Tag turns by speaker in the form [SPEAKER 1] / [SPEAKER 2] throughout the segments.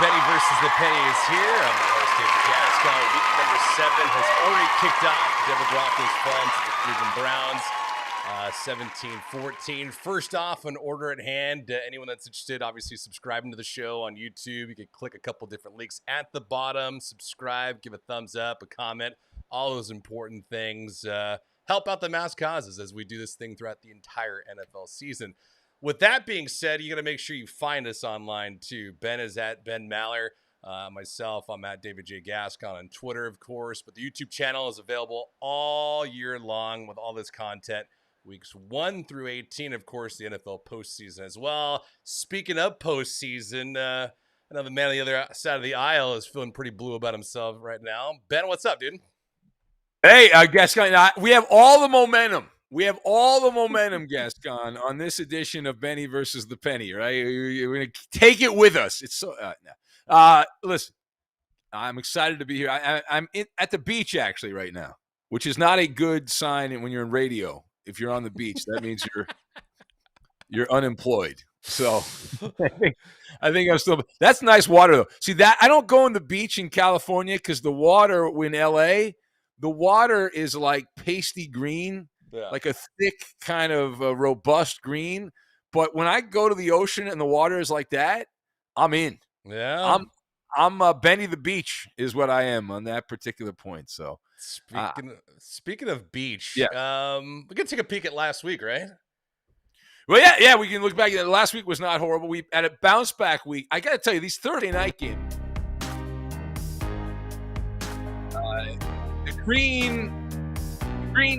[SPEAKER 1] Benny versus the Penny is here. I'm your host, David Gascon. Week number 7 has already kicked off. Denver Broncos falling to the Cleveland Browns, 17-14. First off, an order at hand. Anyone that's interested, obviously subscribing to the show on YouTube. You can click a couple different links at the bottom. Subscribe, give a thumbs up, a comment, all those important things. Help out the mass causes as we do this thing throughout the entire NFL season. With that being said, you got to make sure you find us online too. Ben is at Ben Maller. Myself, I'm at David J. Gascon on Twitter, of course. But the YouTube channel is available all year long with all this content. Weeks 1 through 18, of course, the NFL postseason as well. Speaking of postseason, I know the man on the other side of the aisle is feeling pretty blue about himself right now. Ben, what's up, dude?
[SPEAKER 2] Hey, Gascon, we have all the momentum. We have all the momentum, Gascon, on this edition of Benny versus the Penny, right? We're going to take it with us. It's so listen, I'm excited to be here. I'm at the beach actually right now, which is not a good sign when you're in radio. If you're on the beach, that means you're unemployed. So I think I'm still. That's nice water though. See that I don't go on the beach in California because the water in LA, the water is like pasty green. Yeah. Like a thick kind of robust green. But when I go to the ocean and the water is like that, I'm in.
[SPEAKER 1] Yeah.
[SPEAKER 2] I'm Benny the Beach is what I am on that particular point. So
[SPEAKER 1] speaking of beach,
[SPEAKER 2] yeah.
[SPEAKER 1] We can take a peek at last week, right?
[SPEAKER 2] Well, yeah, we can look back. Last week was not horrible. We had a bounce back week. I got to tell you, these Thursday night games, the green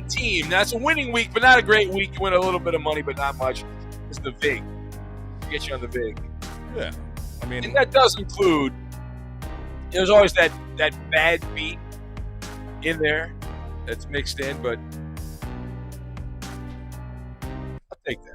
[SPEAKER 2] team. That's a winning week, but not a great week. You win a little bit of money, but not much. It's the VIG. Get you on the VIG.
[SPEAKER 1] Yeah. I mean,
[SPEAKER 2] and that does include, there's always that bad beat in there that's mixed in, but I'll take that.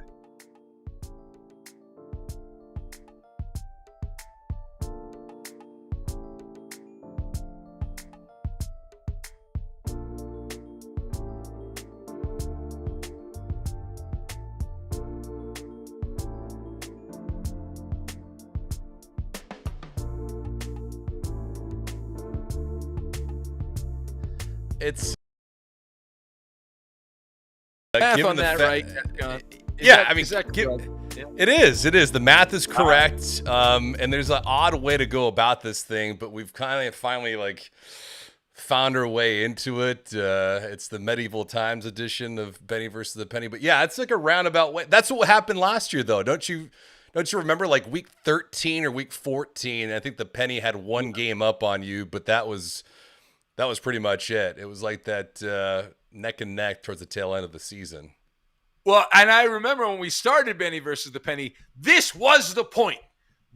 [SPEAKER 1] It's
[SPEAKER 2] math on that, right?
[SPEAKER 1] It is. The math is correct. And there's an odd way to go about this thing, but we've kind of finally found our way into it. It's the medieval times edition of Benny versus the Penny. But yeah, it's like a roundabout way. That's what happened last year, though. Don't you remember week 13 or week 14? I think the Penny had one game up on you, but that was pretty much it. It was like that neck and neck towards the tail end of the season.
[SPEAKER 2] Well, and I remember when we started Benny versus the Penny, this was the point.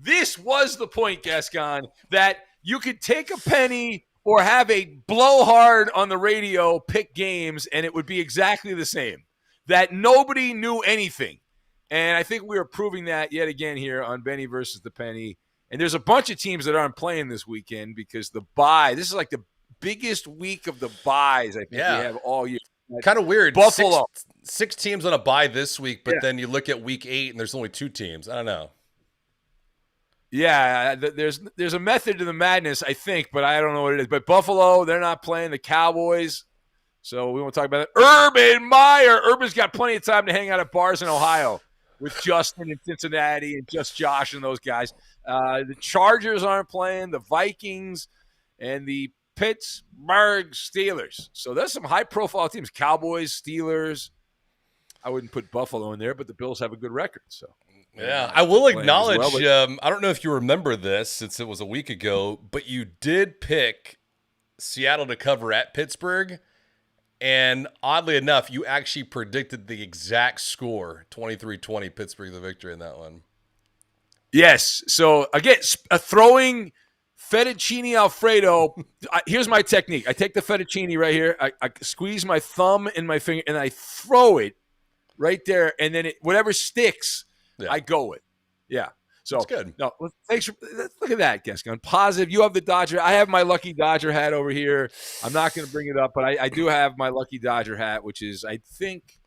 [SPEAKER 2] This was the point, Gascon, that you could take a penny or have a blowhard on the radio pick games, and it would be exactly the same. That nobody knew anything. And I think we are proving that yet again here on Benny versus the Penny. And there's a bunch of teams that aren't playing this weekend because the bye, this is like the biggest week of the buys I think we have all year.
[SPEAKER 1] Kind of weird.
[SPEAKER 2] Buffalo.
[SPEAKER 1] Six teams on a bye this week, but then you look at week 8 and there's only 2 teams. I don't know.
[SPEAKER 2] Yeah, there's a method to the madness, I think, but I don't know what it is. But Buffalo, they're not playing the Cowboys, so we won't talk about it. Urban Meyer. Urban's got plenty of time to hang out at bars in Ohio with Justin in Cincinnati and Just Josh and those guys. The Chargers aren't playing. The Vikings and the Pittsburgh Steelers. So there's some high-profile teams. Cowboys, Steelers. I wouldn't put Buffalo in there, but the Bills have a good record. So
[SPEAKER 1] yeah, I will acknowledge, I don't know if you remember this since it was a week ago, but you did pick Seattle to cover at Pittsburgh. And oddly enough, you actually predicted the exact score, 23-20, Pittsburgh the victory in that one.
[SPEAKER 2] Yes. So, again, throwing fettuccine Alfredo. Here's my technique. I take the fettuccine right here. I squeeze my thumb in my finger, and I throw it right there. And then whatever sticks, I go with. Yeah. So
[SPEAKER 1] that's good.
[SPEAKER 2] No, thanks. Look at that, Gascon. Positive. You have the Dodger. I have my lucky Dodger hat over here. I'm not going to bring it up, but I do have my lucky Dodger hat, which is, I think,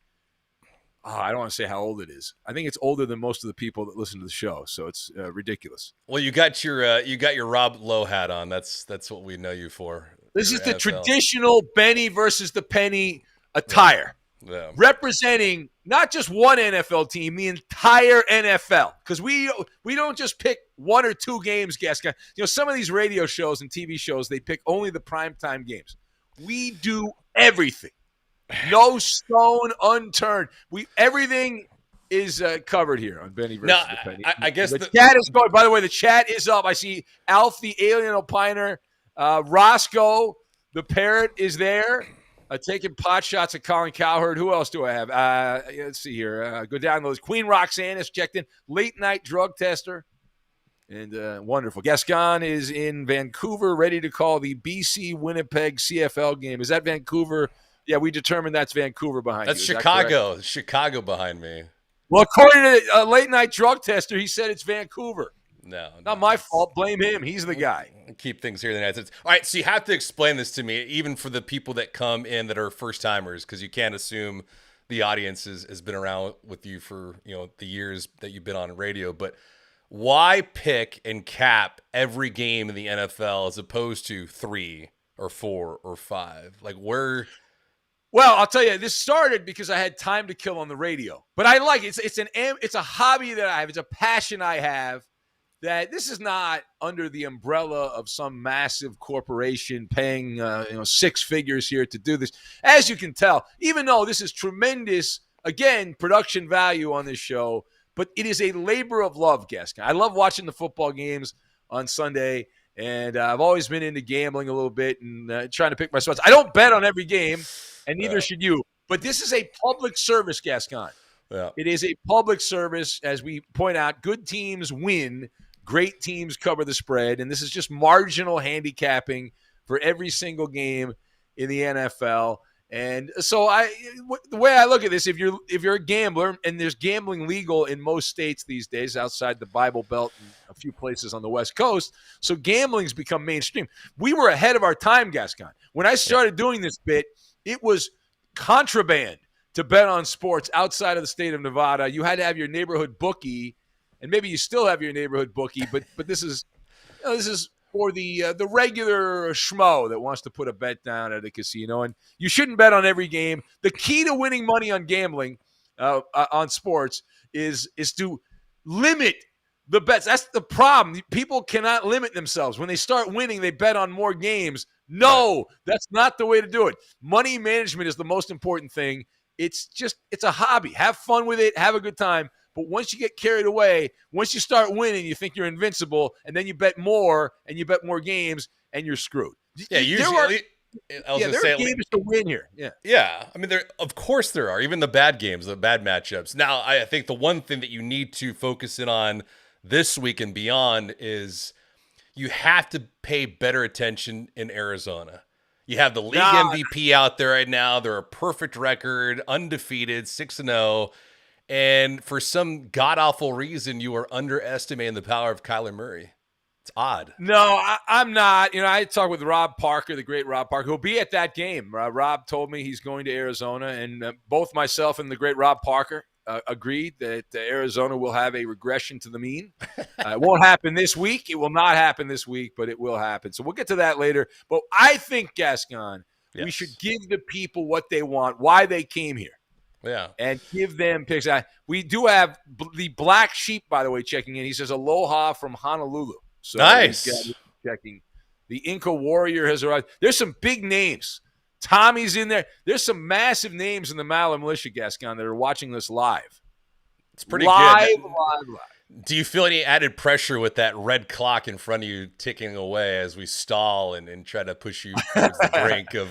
[SPEAKER 2] I don't want to say how old it is. I think it's older than most of the people that listen to the show, so it's ridiculous.
[SPEAKER 1] Well, you got your Rob Lowe hat on. That's what we know you for.
[SPEAKER 2] This
[SPEAKER 1] Your
[SPEAKER 2] is the
[SPEAKER 1] NFL.
[SPEAKER 2] traditional Benny versus the Penny attire.
[SPEAKER 1] Yeah.
[SPEAKER 2] Representing not just one NFL team, the entire NFL. Because we don't just pick one or two games, Gascon. Some of these radio shows and TV shows, they pick only the primetime games. We do everything. No stone unturned. Everything is covered here on Benny versus the Penny.
[SPEAKER 1] I guess
[SPEAKER 2] the chat is going. By the way, the chat is up. I see Alf the Alien Opiner, Roscoe the Parrot is there. Taking pot shots at Colin Cowherd. Who else do I have? Let's see here. Go down those. Queen Roxanne is checked in. Late night drug tester. And wonderful. Gascon is in Vancouver, ready to call the BC Winnipeg CFL game. Is that Vancouver? Yeah, we determined that's Vancouver behind
[SPEAKER 1] that's
[SPEAKER 2] you.
[SPEAKER 1] Chicago. That's Chicago behind me.
[SPEAKER 2] Well, according to a late night drug tester, he said it's Vancouver.
[SPEAKER 1] No,
[SPEAKER 2] not my fault. Blame him. He's the guy.
[SPEAKER 1] Keep things here in the United States. All right, so you have to explain this to me, even for the people that come in that are first timers, because you can't assume the audience has been around with you for the years that you've been on radio. But why pick and cap every game in the NFL as opposed to 3 or 4 or 5? Like where?
[SPEAKER 2] Well, I'll tell you, this started because I had time to kill on the radio. But I like it. It's a hobby that I have. It's a passion I have. That this is not under the umbrella of some massive corporation paying 6 figures here to do this. As you can tell, even though this is tremendous, again, production value on this show, but it is a labor of love, Gascon. I love watching the football games on Sunday, and I've always been into gambling a little bit and trying to pick my spots. I don't bet on every game, and neither should you. But this is a public service, Gascon.
[SPEAKER 1] Yeah.
[SPEAKER 2] It is a public service. As we point out, good teams win. Great teams cover the spread, and this is just marginal handicapping for every single game in the NFL. And so the way I look at this, if you're a gambler, and there's gambling legal in most states these days outside the Bible Belt and a few places on the West Coast, so gambling's become mainstream. We were ahead of our time, Gascon. When I started doing this bit, it was contraband to bet on sports outside of the state of Nevada. You had to have your neighborhood bookie. And maybe you still have your neighborhood bookie, but this is for the regular schmo that wants to put a bet down at a casino. And you shouldn't bet on every game. The key to winning money on gambling, on sports, is to limit the bets. That's the problem. People cannot limit themselves. When they start winning, they bet on more games. No, that's not the way to do it. Money management is the most important thing. It's a hobby. Have fun with it. Have a good time. But once you get carried away, once you start winning, you think you're invincible, and then you bet more, and you bet more games, and you're screwed.
[SPEAKER 1] Yeah, usually.
[SPEAKER 2] There are games to win here.
[SPEAKER 1] Yeah. I mean, of course there are. Even the bad games, the bad matchups. Now, I think the one thing that you need to focus in on this week and beyond is you have to pay better attention in Arizona. You have the league MVP out there right now. They're a perfect record, undefeated, 6-0. And for some god-awful reason, you are underestimating the power of Kyler Murray. It's odd.
[SPEAKER 2] No, I'm not. I talked with Rob Parker, the great Rob Parker, who'll be at that game. Rob told me he's going to Arizona, and both myself and the great Rob Parker agreed that Arizona will have a regression to the mean. It won't happen this week. It will not happen this week, but it will happen. So we'll get to that later. But I think, Gascon, we should give the people what they want, why they came here.
[SPEAKER 1] Yeah.
[SPEAKER 2] And give them picks. We do have the Black Sheep, by the way, checking in. He says, aloha from Honolulu. So
[SPEAKER 1] nice.
[SPEAKER 2] Checking. The Inca Warrior has arrived. There's some big names. Tommy's in there. There's some massive names in the Maller Militia, Gascon, that are watching this live.
[SPEAKER 1] It's pretty
[SPEAKER 2] good. Live.
[SPEAKER 1] Do you feel any added pressure with that red clock in front of you ticking away as we stall and try to push you towards the brink of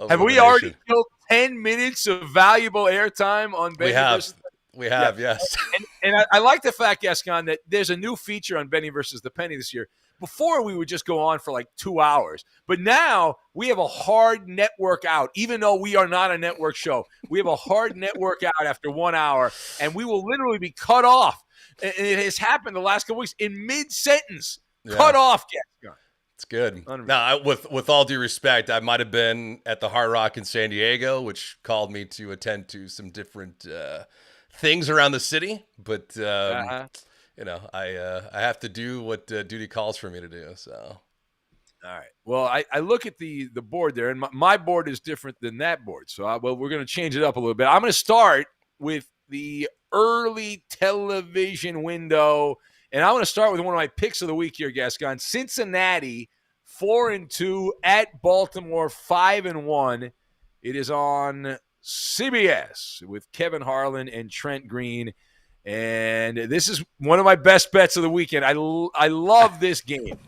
[SPEAKER 2] have we already killed 10 minutes of valuable airtime on Benny versus
[SPEAKER 1] We have, yes.
[SPEAKER 2] And I like the fact, Gascon, that there's a new feature on Benny versus the Penny this year. Before, we would just go on for like 2 hours. But now we have a hard network out, even though we are not a network show. We have a hard network out after 1 hour, and we will literally be cut off. And it has happened the last couple weeks in mid-sentence. Cut off, Gascon.
[SPEAKER 1] It's good.
[SPEAKER 2] Unreal.
[SPEAKER 1] Now, with all due respect, I might have been at the Hard Rock in San Diego, which called me to attend to some different things around the city. But I have to do what duty calls for me to do. So,
[SPEAKER 2] all right. Well, I look at the board there, and my board is different than that board. So, we're going to change it up a little bit. I'm going to start with the early television window, and I'm going to start with one of my picks of the week here, Gascon. Cincinnati 4-2 at Baltimore 5-1. It is on CBS with Kevin Harlan and Trent Green. And this is one of my best bets of the weekend. I love this game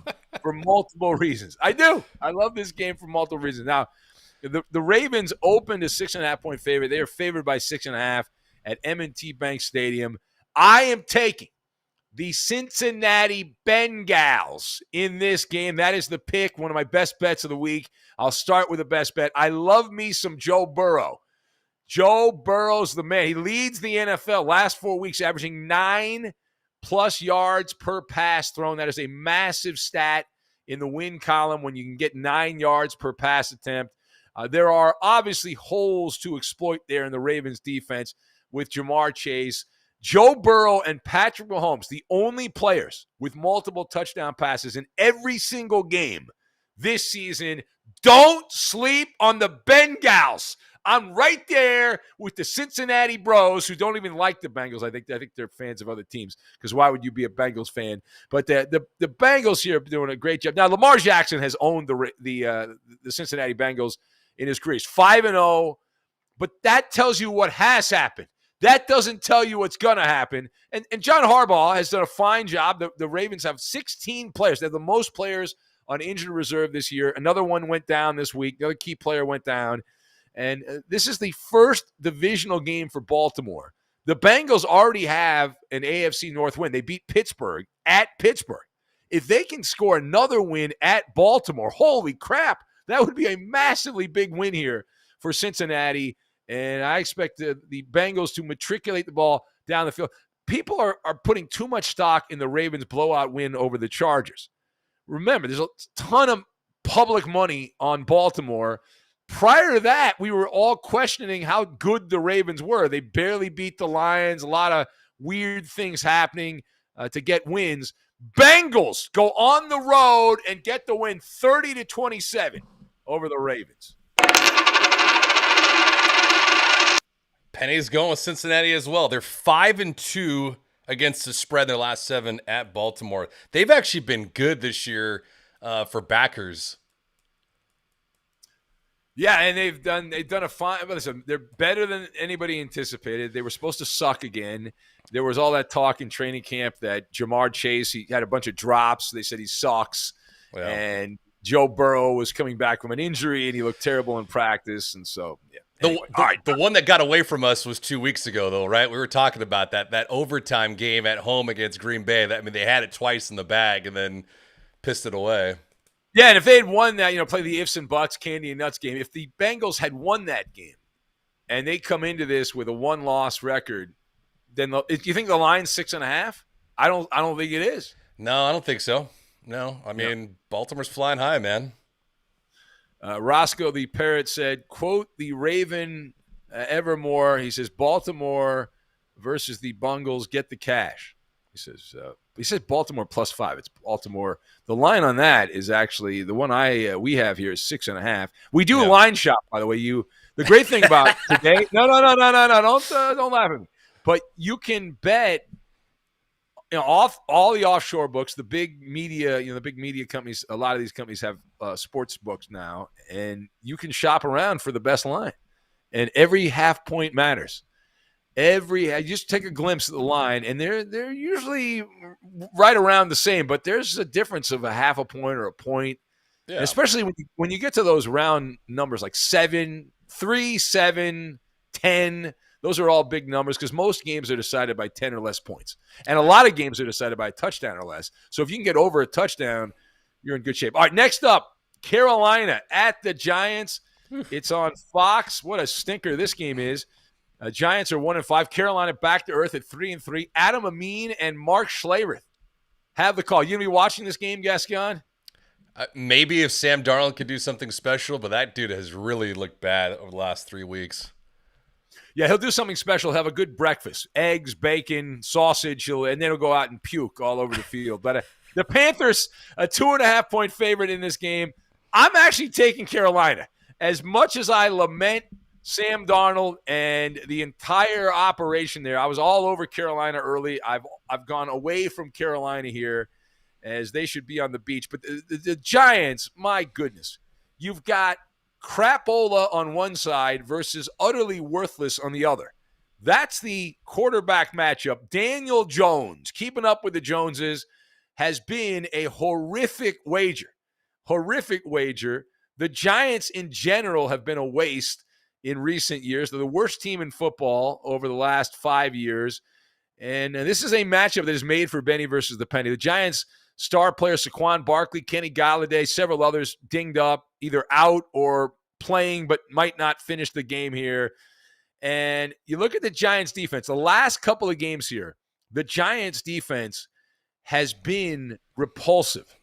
[SPEAKER 2] for multiple reasons. I do. I love this game for multiple reasons. Now, the Ravens opened a 6.5-point favorite. They are favored by 6.5 at M&T Bank Stadium. I am taking the Cincinnati Bengals in this game. That is the pick, one of my best bets of the week. I'll start with the best bet. I love me some Joe Burrow. Joe Burrow's the man. He leads the NFL last 4 weeks, averaging 9+ yards per pass thrown. That is a massive stat in the win column when you can get 9 yards per pass attempt. There are obviously holes to exploit there in the Ravens defense with Jamar Chase. Joe Burrow and Patrick Mahomes, the only players with multiple touchdown passes in every single game this season. Don't sleep on the Bengals. I'm right there with the Cincinnati Bros who don't even like the Bengals. I think they're fans of other teams because why would you be a Bengals fan? But the Bengals here are doing a great job. Now, Lamar Jackson has owned the Cincinnati Bengals in his career. He's 5-0, but that tells you what has happened. That doesn't tell you what's going to happen. And John Harbaugh has done a fine job. The Ravens have 16 players. They have the most players on injured reserve this year. Another one went down this week. Another key player went down. And this is the first divisional game for Baltimore. The Bengals already have an AFC North win. They beat Pittsburgh at Pittsburgh. If they can score another win at Baltimore, holy crap, that would be a massively big win here for Cincinnati. And I expect the Bengals to matriculate the ball down the field. People are putting too much stock in the Ravens' blowout win over the Chargers. Remember, there's a ton of public money on Baltimore. Prior to that, we were all questioning how good the Ravens were. They barely beat the Lions. A lot of weird things happening to get wins. Bengals go on the road and get the win 30-27 over the Ravens.
[SPEAKER 1] Penny's going with Cincinnati as well. They're 5-2 against the spread in their last 7 at Baltimore. They've actually been good this year for backers.
[SPEAKER 2] Yeah, and they've done a fine. Listen, they're better than anybody anticipated. They were supposed to suck again. There was all that talk in training camp that Jamar Chase, he had a bunch of drops. They said he sucks. Yeah. And Joe Burrow was coming back from an injury, and he looked terrible in practice. And so, yeah.
[SPEAKER 1] Anyway, the one that got away from us was 2 weeks ago, though, right? We were talking about that overtime game at home against Green Bay. They had it twice in the bag and then pissed it away.
[SPEAKER 2] Yeah, and if they had won that, play the ifs and buts, candy and nuts game, if the Bengals had won that game and they come into this with a 1-loss record, then do you think the line's 6.5? I don't think it is.
[SPEAKER 1] No, I don't think so. No, Baltimore's flying high, man.
[SPEAKER 2] Roscoe the Parrot said, quote, the Raven Evermore. He says, Baltimore versus the Bungles, get the cash. He says Baltimore +5. It's Baltimore. The line on that is actually the one we have here is 6.5. We do a line shop, by the way. The great thing about today. No. Don't laugh at me. But you can bet off all the offshore books, the big media, the big media companies. A lot of these companies have sports books now, and you can shop around for the best line. And every half point matters. I just take a glimpse at the line, and they're usually right around the same, but there's a difference of a half a point or a point. Yeah. Especially when you get to those round numbers like 7, 3, 7, 10. Those are all big numbers because most games are decided by 10 or less points. And a lot of games are decided by a touchdown or less. So if you can get over a touchdown, you're in good shape. All right, next up, Carolina at the Giants. It's on Fox. What a stinker this game is. Giants are 1-5. Carolina back to earth at 3-3. Adam Amin and Mark Schlereth have the call. You gonna be watching this game, Gascon?
[SPEAKER 1] Maybe if Sam Darnold could do something special, but that dude has really looked bad over the last 3 weeks.
[SPEAKER 2] Yeah, he'll do something special. Have a good breakfast, eggs, bacon, sausage, and then he'll go out and puke all over the field. But the Panthers, a 2.5-point favorite in this game. I'm actually taking Carolina. As much as I lament Sam Darnold and the entire operation there, I was all over Carolina early. I've gone away from Carolina here, as they should be on the beach. But the Giants, my goodness, you've got crapola on one side versus utterly worthless on the other. That's the quarterback matchup. Daniel Jones, keeping up with the Joneses, has been a horrific wager. Horrific wager. The Giants in general have been a waste in recent years. They're the worst team in football over the last 5 years. And this is a matchup that is made for Benny versus the Penny. The Giants star player Saquon Barkley, Kenny Golladay, several others dinged up, either out or playing but might not finish the game here. And you look at the Giants defense, the last couple of games here, the Giants defense has been repulsive.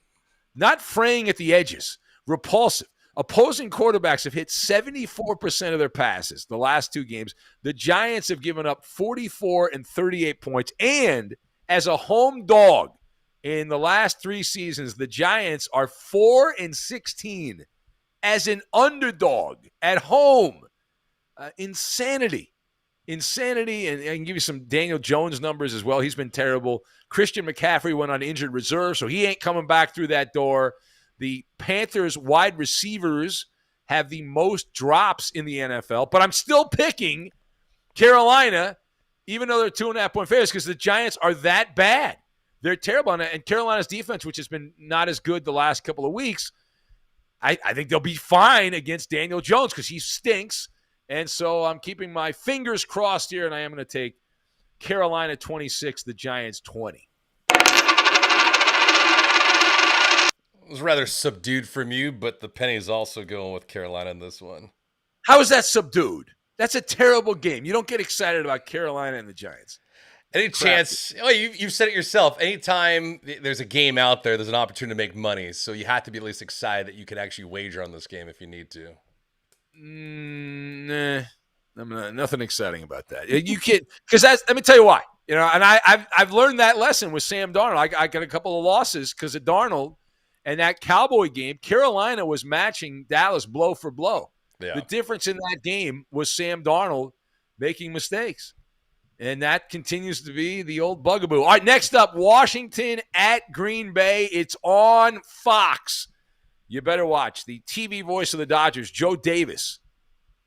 [SPEAKER 2] Not fraying at the edges, repulsive. Opposing quarterbacks have hit 74% of their passes the last 2 games. The Giants have given up 44 and 38 points. And as a home dog in the last 3 seasons, the Giants are 4-16 as an underdog at home. Insanity. And I can give you some Daniel Jones numbers as well. He's been terrible. Christian McCaffrey went on injured reserve, so he ain't coming back through that door. The Panthers wide receivers have the most drops in the NFL, but I'm still picking Carolina, even though they're 2.5-point favorites, because the Giants are that bad. They're terrible. And Carolina's defense, which has been not as good the last couple of weeks, I think they'll be fine against Daniel Jones because he stinks. And so I'm keeping my fingers crossed here, and I am going to take Carolina 26, the Giants 20.
[SPEAKER 1] It was rather subdued from you, but the Penny's also going with Carolina in this one.
[SPEAKER 2] How is that subdued? That's a terrible game. You don't get excited about Carolina and the Giants.
[SPEAKER 1] Any chance? Oh, you've said it yourself. Anytime there's a game out there, there's an opportunity to make money. So you have to be at least excited that you can actually wager on this game if you need to.
[SPEAKER 2] Nah, nothing exciting about that. You can't, because let me tell you why. And I've learned that lesson with Sam Darnold. I got a couple of losses because of Darnold, and that Cowboy game, Carolina was matching Dallas blow for blow. Yeah. The difference in that game was Sam Darnold making mistakes. And that continues to be the old bugaboo. All right, next up, Washington at Green Bay. It's on Fox. You better watch. The TV voice of the Dodgers, Joe Davis.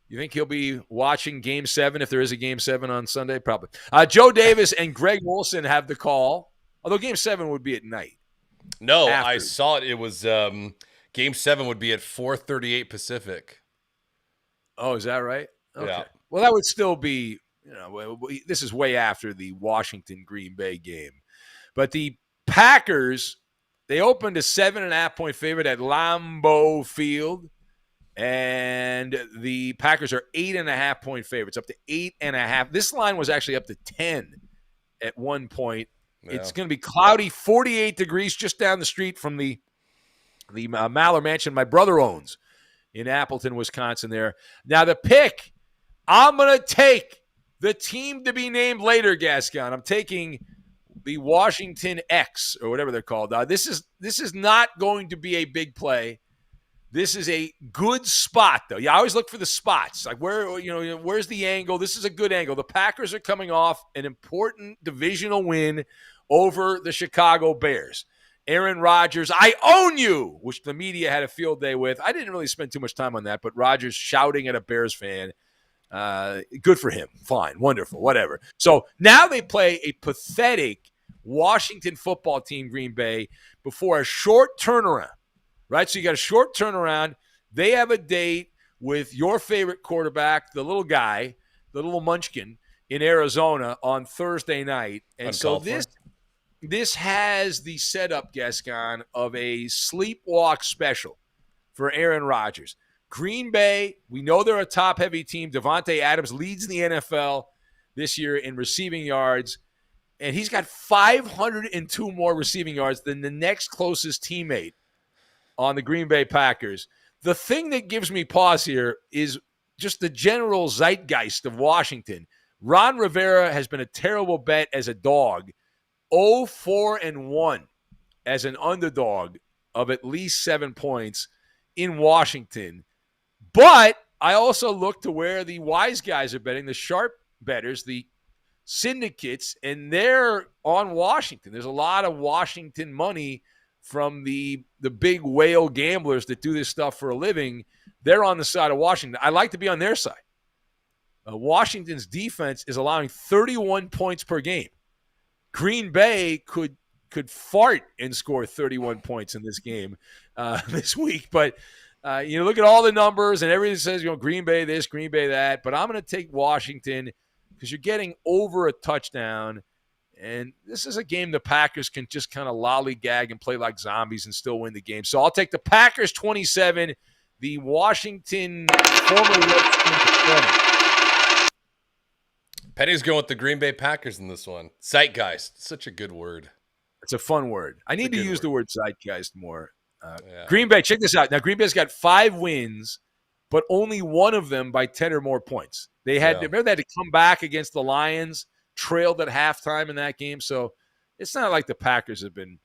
[SPEAKER 2] You think he'll be watching Game 7 if there is a Game 7 on Sunday? Probably. Joe Davis and Greg Olson have the call, although Game 7 would be at night.
[SPEAKER 1] No, after. I saw it. It was Game 7 would be at 4:38 Pacific.
[SPEAKER 2] Oh, is that right? Okay.
[SPEAKER 1] Yeah.
[SPEAKER 2] Well, that would still be, this is way after the Washington-Green Bay game. But the Packers, they opened a 7.5-point favorite at Lambeau Field, and the Packers are 8.5-point favorites, up to 8.5. This line was actually up to 10 at one point. Yeah. It's going to be cloudy, 48 degrees, just down the street from the Maller Mansion my brother owns in Appleton, Wisconsin there. Now the pick, I'm going to take the team to be named later, Gascon. I'm taking the Washington X, or whatever they're called. This is not going to be a big play. This is a good spot, though. You always look for the spots. Like where's the angle? This is a good angle. The Packers are coming off an important divisional win over the Chicago Bears. Aaron Rodgers, I own you, which the media had a field day with. I didn't really spend too much time on that, but Rodgers shouting at a Bears fan. Good for him. Fine. Wonderful. Whatever. So now they play a pathetic Washington football team, Green Bay, before a short turnaround, right? So you got a short turnaround. They have a date with your favorite quarterback, the little guy, the little munchkin in Arizona on Thursday night. And so this has the setup, Gascon, of a sleepwalk special for Aaron Rodgers. Green Bay, we know they're a top-heavy team. Davante Adams leads the NFL this year in receiving yards, and he's got 502 more receiving yards than the next closest teammate on the Green Bay Packers. The thing that gives me pause here is just the general zeitgeist of Washington. Ron Rivera has been a terrible bet as a dog, 0-4-1 as an underdog of at least 7 points in Washington. But I also look to where the wise guys are betting, the sharp bettors, the syndicates, and they're on Washington. There's a lot of Washington money from the big whale gamblers that do this stuff for a living. They're on the side of Washington. I like to be on their side. Washington's defense is allowing 31 points per game. Green Bay could fart and score 31 points in this game this week. But, look at all the numbers and everything says, Green Bay this, Green Bay that. But I'm going to take Washington because you're getting over a touchdown. And this is a game the Packers can just kind of lollygag and play like zombies and still win the game. So I'll take the Packers 27, the Washington former Redskins 20.
[SPEAKER 1] Penny's going with the Green Bay Packers in this one. Zeitgeist. Such a good word.
[SPEAKER 2] It's a fun word. I need to use the word zeitgeist more.
[SPEAKER 1] Yeah.
[SPEAKER 2] Green Bay, check this out. Now, Green Bay's got 5 wins, but only one of them by 10 or more points. Remember they had to come back against the Lions, trailed at halftime in that game. So it's not like the Packers have been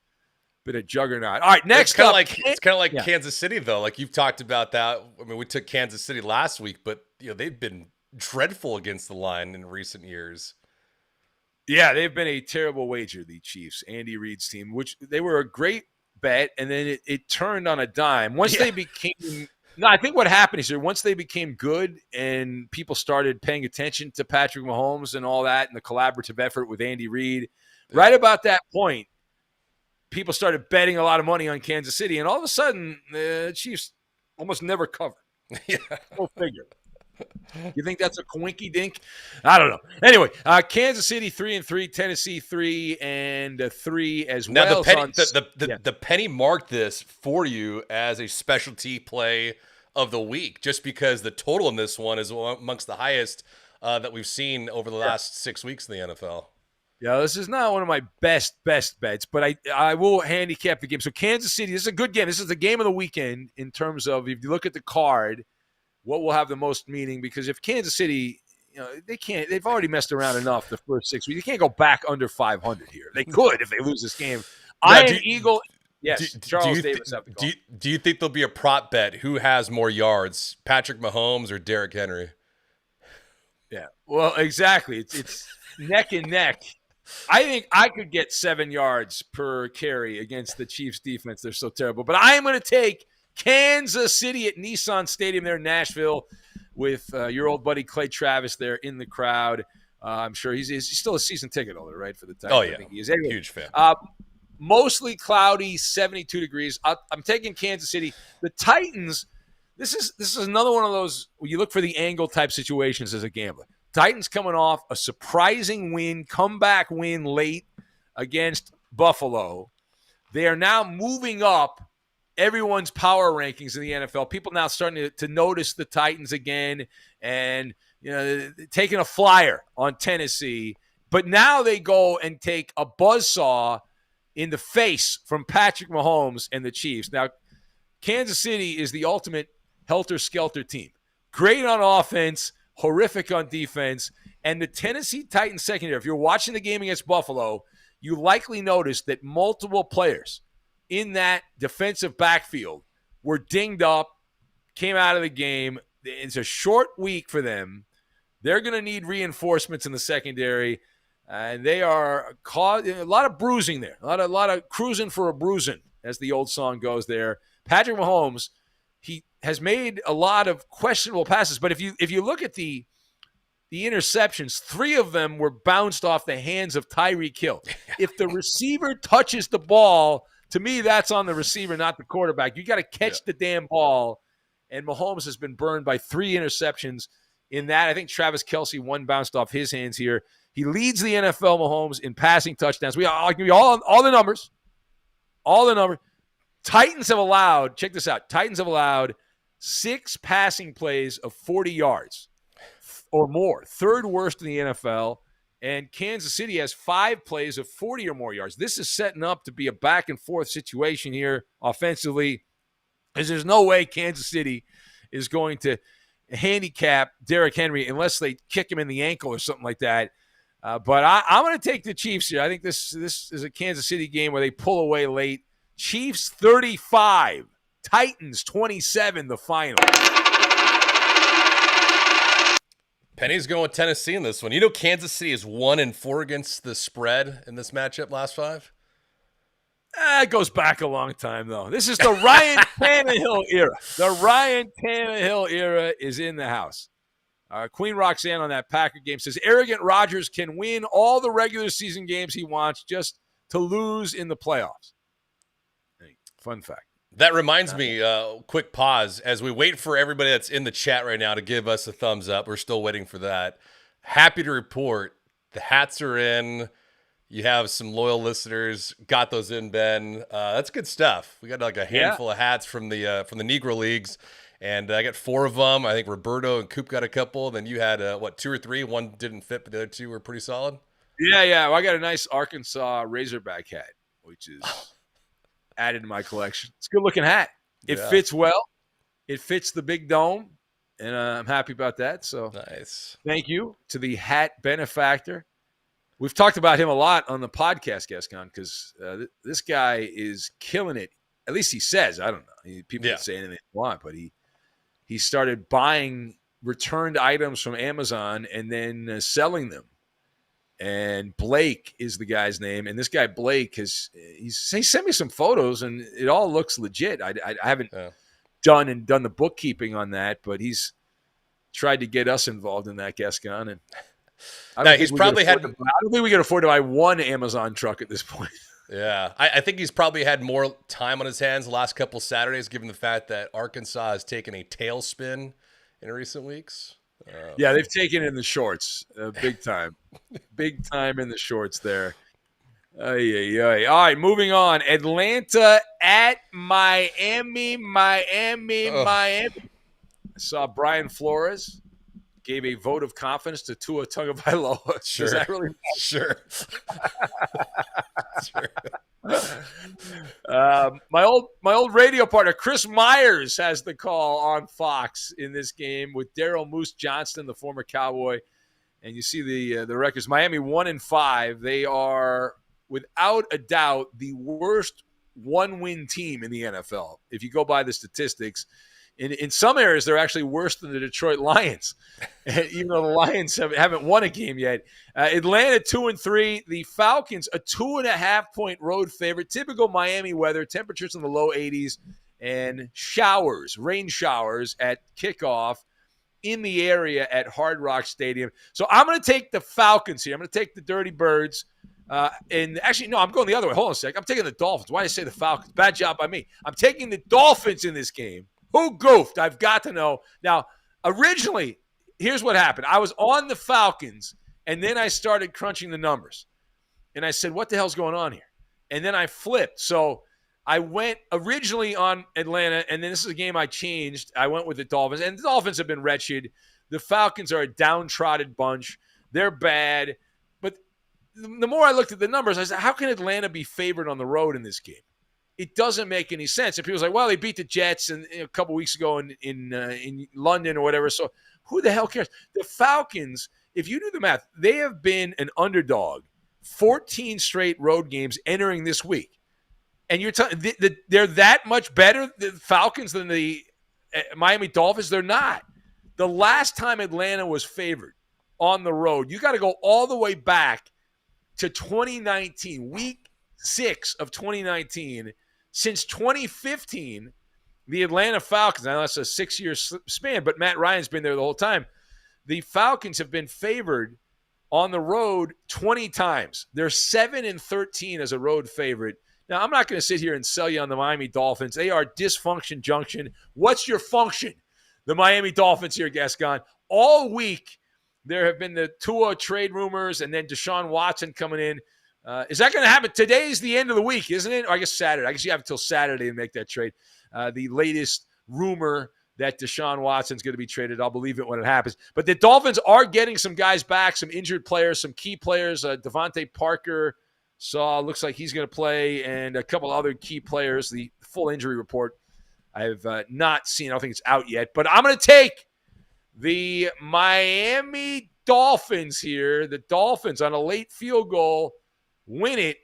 [SPEAKER 2] a juggernaut. All right, next up.
[SPEAKER 1] It's kind of like Kansas City, though. Like you've talked about that. I mean, we took Kansas City last week, but they've been dreadful against the line in recent years.
[SPEAKER 2] Yeah, they've been a terrible wager, the Chiefs, Andy Reid's team, which they were a great bet, and then it turned on a dime. Once they became – no, I think what happened is once they became good and people started paying attention to Patrick Mahomes and all that and the collaborative effort with Andy Reid, right about that point, people started betting a lot of money on Kansas City, and all of a sudden, the Chiefs almost never cover.
[SPEAKER 1] Yeah.
[SPEAKER 2] Go figure. You think that's a coinky dink? I don't know. Anyway, Kansas City 3-3, Tennessee 3-3 as
[SPEAKER 1] now
[SPEAKER 2] well.
[SPEAKER 1] Now the Penny marked this for you as a specialty play of the week, just because the total in this one is amongst the highest that we've seen over the last 6 weeks in the NFL.
[SPEAKER 2] Yeah, this is not one of my best bets, but I will handicap the game. So Kansas City, this is a good game. This is the game of the weekend in terms of if you look at the card, what will have the most meaning? Because if Kansas City, they've already messed around enough the first 6 weeks. You can't go back under 500 here. They could if they lose this game. Eagle. Yes, Charles Davis have to call.
[SPEAKER 1] Do you think there'll be a prop bet? Who has more yards, Patrick Mahomes or Derrick Henry?
[SPEAKER 2] Yeah, well, exactly. It's neck and neck. I think I could get 7 yards per carry against the Chiefs defense. They're so terrible. But I am going to take Kansas City at Nissan Stadium there in Nashville with your old buddy Clay Travis there in the crowd. I'm sure he's still a season ticket holder, right, for the Titans.
[SPEAKER 1] Oh, yeah.
[SPEAKER 2] I think he is. Anyway,
[SPEAKER 1] huge fan.
[SPEAKER 2] Mostly cloudy, 72 degrees. I'm taking Kansas City. The Titans, this is another one of those where you look for the angle type situations as a gambler. Titans coming off a surprising win, comeback win late against Buffalo. They are now moving up everyone's power rankings in the NFL. People now starting to notice the Titans again and taking a flyer on Tennessee. But now they go and take a buzzsaw in the face from Patrick Mahomes and the Chiefs. Now, Kansas City is the ultimate helter-skelter team. Great on offense, horrific on defense. And the Tennessee Titans secondary, if you're watching the game against Buffalo, you likely noticed that multiple players in that defensive backfield were dinged up, came out of the game. It's a short week for them. They're going to need reinforcements in the secondary, and they are a lot of bruising there, a lot of cruising for a bruising, as the old song goes there. Patrick Mahomes, he has made a lot of questionable passes, but if you look at the interceptions, 3 of them were bounced off the hands of Tyreek Hill. If the receiver touches the ball, to me, that's on the receiver, not the quarterback. You got to catch the damn ball. And Mahomes has been burned by 3 interceptions in that. I think Travis Kelce, 1 bounced off his hands here. He leads the NFL, Mahomes, in passing touchdowns. I'll give you all the numbers. All the numbers. Titans have allowed, check this out, Titans have allowed 6 passing plays of 40 yards or more. 3rd worst in the NFL. And Kansas City has 5 plays of 40 or more yards. This is setting up to be a back-and-forth situation here offensively. Because there's no way Kansas City is going to handicap Derrick Henry unless they kick him in the ankle or something like that. But I'm going to take the Chiefs here. I think this is a Kansas City game where they pull away late. Chiefs 35, Titans 27, the final.
[SPEAKER 1] Penny's going with Tennessee in this one. You know Kansas City is 1-4 against the spread in this matchup last 5?
[SPEAKER 2] It goes back a long time, though. This is the Ryan Tannehill era. The Ryan Tannehill era is in the house. Queen Roxanne on that Packer game says, arrogant Rodgers can win all the regular season games he wants just to lose in the playoffs. Hey, fun fact.
[SPEAKER 1] That reminds me, quick pause, as we wait for everybody that's in the chat right now to give us a thumbs up. We're still waiting for that. Happy to report the hats are in. You have some loyal listeners. Got those in, Ben. That's good stuff. We got like a handful of hats from the Negro Leagues, and I got 4 of them. I think Roberto and Coop got a couple. Then you had 2 or 3. One didn't fit, but the other 2 were pretty solid.
[SPEAKER 2] Yeah. Well, I got a nice Arkansas Razorback hat, which is added to my collection. It's a good looking hat. It fits well. It fits the big dome, and I'm happy about that. So
[SPEAKER 1] nice. Thank
[SPEAKER 2] you to the hat benefactor. We've talked about him a lot on the podcast, Gascon, because this guy is killing it. At least he says. I don't know. People can say anything they want, but he started buying returned items from Amazon and then selling them. And Blake is the guy's name. And this guy, Blake, he sent me some photos, and it all looks legit. I haven't done the bookkeeping on that, but he's tried to get us involved in that, Gascon, and I don't think we can afford to buy one Amazon truck at this point.
[SPEAKER 1] Yeah. I think he's probably had more time on his hands the last couple Saturdays, given the fact that Arkansas has taken a tailspin in recent weeks.
[SPEAKER 2] Yeah, they've taken it in the shorts, big time. Big time in the shorts there. All right, moving on. Atlanta at Miami. I saw Brian Flores gave a vote of confidence to Tua Tagovailoa.
[SPEAKER 1] Sure.
[SPEAKER 2] Does that really
[SPEAKER 1] matter?
[SPEAKER 2] Sure. My old radio partner Chris Myers has the call on Fox in this game with Daryl Moose Johnston, the former Cowboy, and you see the records. Miami 1-5. They are without a doubt the worst one-win team in the NFL. If you go by the statistics. In some areas, they're actually worse than the Detroit Lions, even though the Lions haven't won a game yet. Atlanta 2-3. The Falcons a 2.5-point road favorite. Typical Miami weather. Temperatures in the low 80s and rain showers at kickoff in the area at Hard Rock Stadium. So I'm going to take the Falcons here. I'm going to take the Dirty Birds. And actually, no, I'm going the other way. Hold on a sec. I'm taking the Dolphins. Why did I say the Falcons? Bad job by me. I'm taking the Dolphins in this game. Who goofed? I've got to know. Now, originally, here's what happened. I was on the Falcons, and then I started crunching the numbers. And I said, what the hell's going on here? And then I flipped. So I went originally on Atlanta, and then this is a game I changed. I went with the Dolphins, and the Dolphins have been wretched. The Falcons are a downtrodden bunch. They're bad. But the more I looked at the numbers, I said, how can Atlanta be favored on the road in this game? It doesn't make any sense. And people's like, well, they beat the Jets a couple weeks ago in London or whatever. So who the hell cares? The Falcons, if you do the math, they have been an underdog 14 straight road games entering this week. And you're telling they're that much better, the Falcons, than the Miami Dolphins? They're not. The last time Atlanta was favored on the road, you got to go all the way back to 2019, week 6 of 2019. Since 2015, the Atlanta Falcons, now that's a 6-year span, but Matt Ryan's been there the whole time. The Falcons have been favored on the road 20 times. They're 7-13 as a road favorite. Now, I'm not going to sit here and sell you on the Miami Dolphins. They are dysfunction junction. What's your function? The Miami Dolphins here, Gascon. All week, there have been the Tua trade rumors and then Deshaun Watson coming in. Is that going to happen? Today's the end of the week, isn't it? Or I guess Saturday. I guess you have until Saturday to make that trade. The latest rumor that Deshaun Watson's going to be traded. I'll believe it when it happens. But the Dolphins are getting some guys back, some injured players, some key players. Devontae Parker looks like he's going to play, and a couple other key players. The full injury report I've not seen. I don't think it's out yet. But I'm going to take the Miami Dolphins here. The Dolphins on a late field goal win it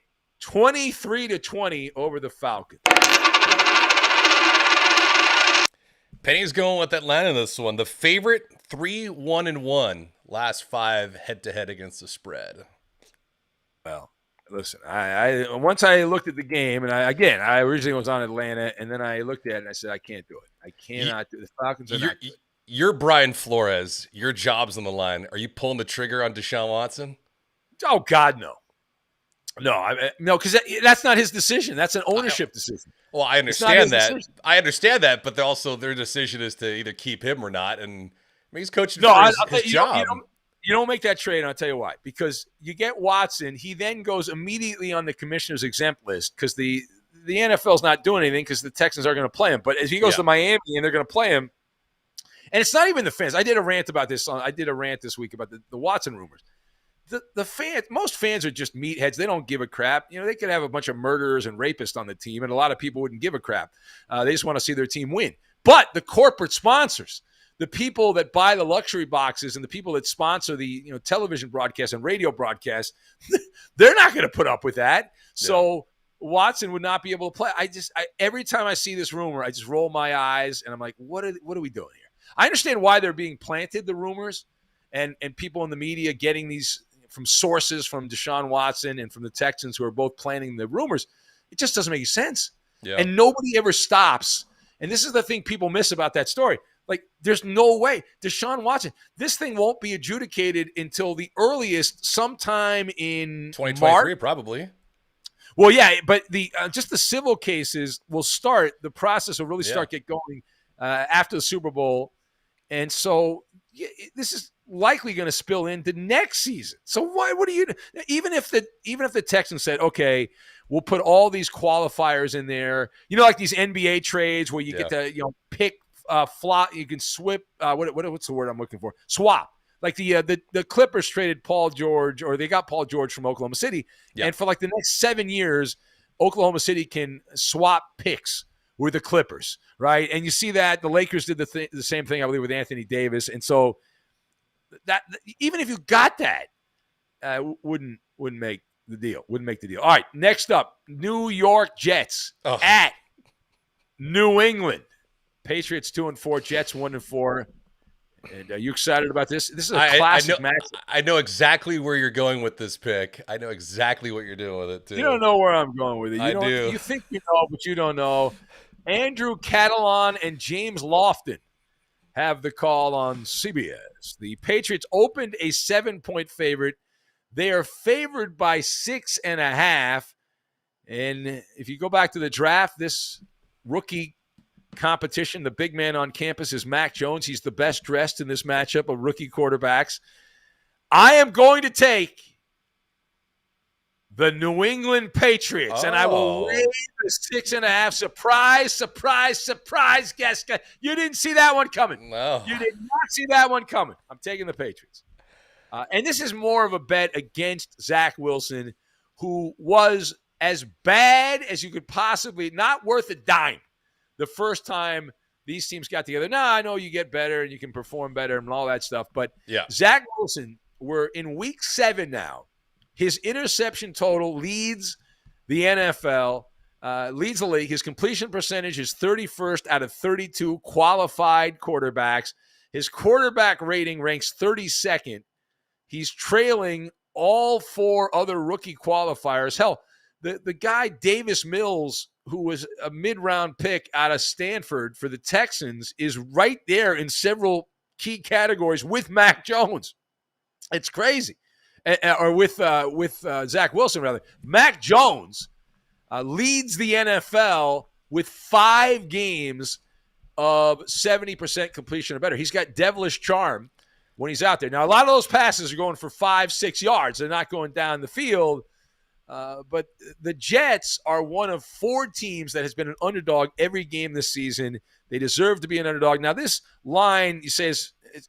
[SPEAKER 2] 23-20 over the Falcons.
[SPEAKER 1] Penny's going with Atlanta in this one. The favorite 3-1-1 last 5 head-to-head against the spread.
[SPEAKER 2] Well, listen, I once I looked at the game, and I originally was on Atlanta, and then I looked at it and I said, I can't do it. I cannot do it. The Falcons are not good.
[SPEAKER 1] You're Brian Flores. Your job's on the line. Are you pulling the trigger on Deshaun Watson?
[SPEAKER 2] Oh, God, no. No, because that's not his decision. That's an ownership decision.
[SPEAKER 1] Well, I understand that. I understand that, but also their decision is to either keep him or not, and he's coaching for his job.
[SPEAKER 2] You don't make that trade, and I'll tell you why. Because you get Watson, he then goes immediately on the commissioner's exempt list because the NFL's not doing anything because the Texans are going to play him. But as he goes to Miami and they're going to play him, and it's not even the fans. I did a rant about this. I did a rant this week about the Watson rumors. The fans, most fans are just meatheads. They don't give a crap. They could have a bunch of murderers and rapists on the team, and a lot of people wouldn't give a crap. They just want to see their team win. But the corporate sponsors, the people that buy the luxury boxes and the people that sponsor the television broadcast and radio broadcast, they're not going to put up with that. Yeah. So Watson would not be able to play. Every time I see this rumor, I just roll my eyes and I'm like, what are we doing here? I understand why they're being planted, the rumors, and people in the media getting these from sources from Deshaun Watson and from the Texans who are both planning the rumors. It just doesn't make any sense. Yeah. And nobody ever stops. And this is the thing people miss about that story. Like, there's no way. Deshaun Watson, this thing won't be adjudicated until the earliest sometime in
[SPEAKER 1] 2023,
[SPEAKER 2] March.
[SPEAKER 1] Probably.
[SPEAKER 2] Well, yeah, but just the civil cases will start. The process will really start get going after the Super Bowl. And so this is likely going to spill into next season. So what do you – even if the Texans said, okay, we'll put all these qualifiers in there, like these NBA trades where you get to pick – flop, you can swap. What's the word I'm looking for? Swap. Like the Clippers traded Paul George, or they got Paul George from Oklahoma City, and for like the next 7 years, Oklahoma City can swap picks with the Clippers, right? And you see that the Lakers did the same thing, I believe, with Anthony Davis, and so that even if you got that, wouldn't make the deal. Wouldn't make the deal. All right, next up, New York Jets at New England. Patriots 2-4, Jets 1-4. And are you excited about this? This is a classic match.
[SPEAKER 1] I know exactly where you're going with this pick. I know exactly what you're doing with it, too.
[SPEAKER 2] You don't know where I'm going with it.
[SPEAKER 1] I do.
[SPEAKER 2] You think you know, but you don't know. Andrew Catalan and James Lofton have the call on CBS. The Patriots opened a 7-point favorite. They are favored by 6.5. And if you go back to the draft, this rookie competition, the big man on campus is Mac Jones. He's the best dressed in this matchup of rookie quarterbacks. I am going to take the New England Patriots, and I will raise the 6.5. Surprise, guess. You didn't see that one coming.
[SPEAKER 1] No.
[SPEAKER 2] You did not see that one coming. I'm taking the Patriots. And this is more of a bet against Zach Wilson, who was as bad as you could possibly, not worth a dime. The first time these teams got together, I know you get better and you can perform better and all that stuff. But Zach Wilson, we're in week 7 now. His interception total leads the NFL, leads the league. His completion percentage is 31st out of 32 qualified quarterbacks. His quarterback rating ranks 32nd. He's trailing all 4 other rookie qualifiers. Hell, the guy Davis Mills, who was a mid-round pick out of Stanford for the Texans, is right there in several key categories with Mac Jones. It's crazy. Or with Zach Wilson, rather. Mac Jones leads the NFL with 5 games of 70% completion or better. He's got devilish charm when he's out there. Now, a lot of those passes are going for 5-6 yards. They're not going down the field. But the Jets are one of 4 teams that has been an underdog every game this season. They deserve to be an underdog. Now, this line, you say,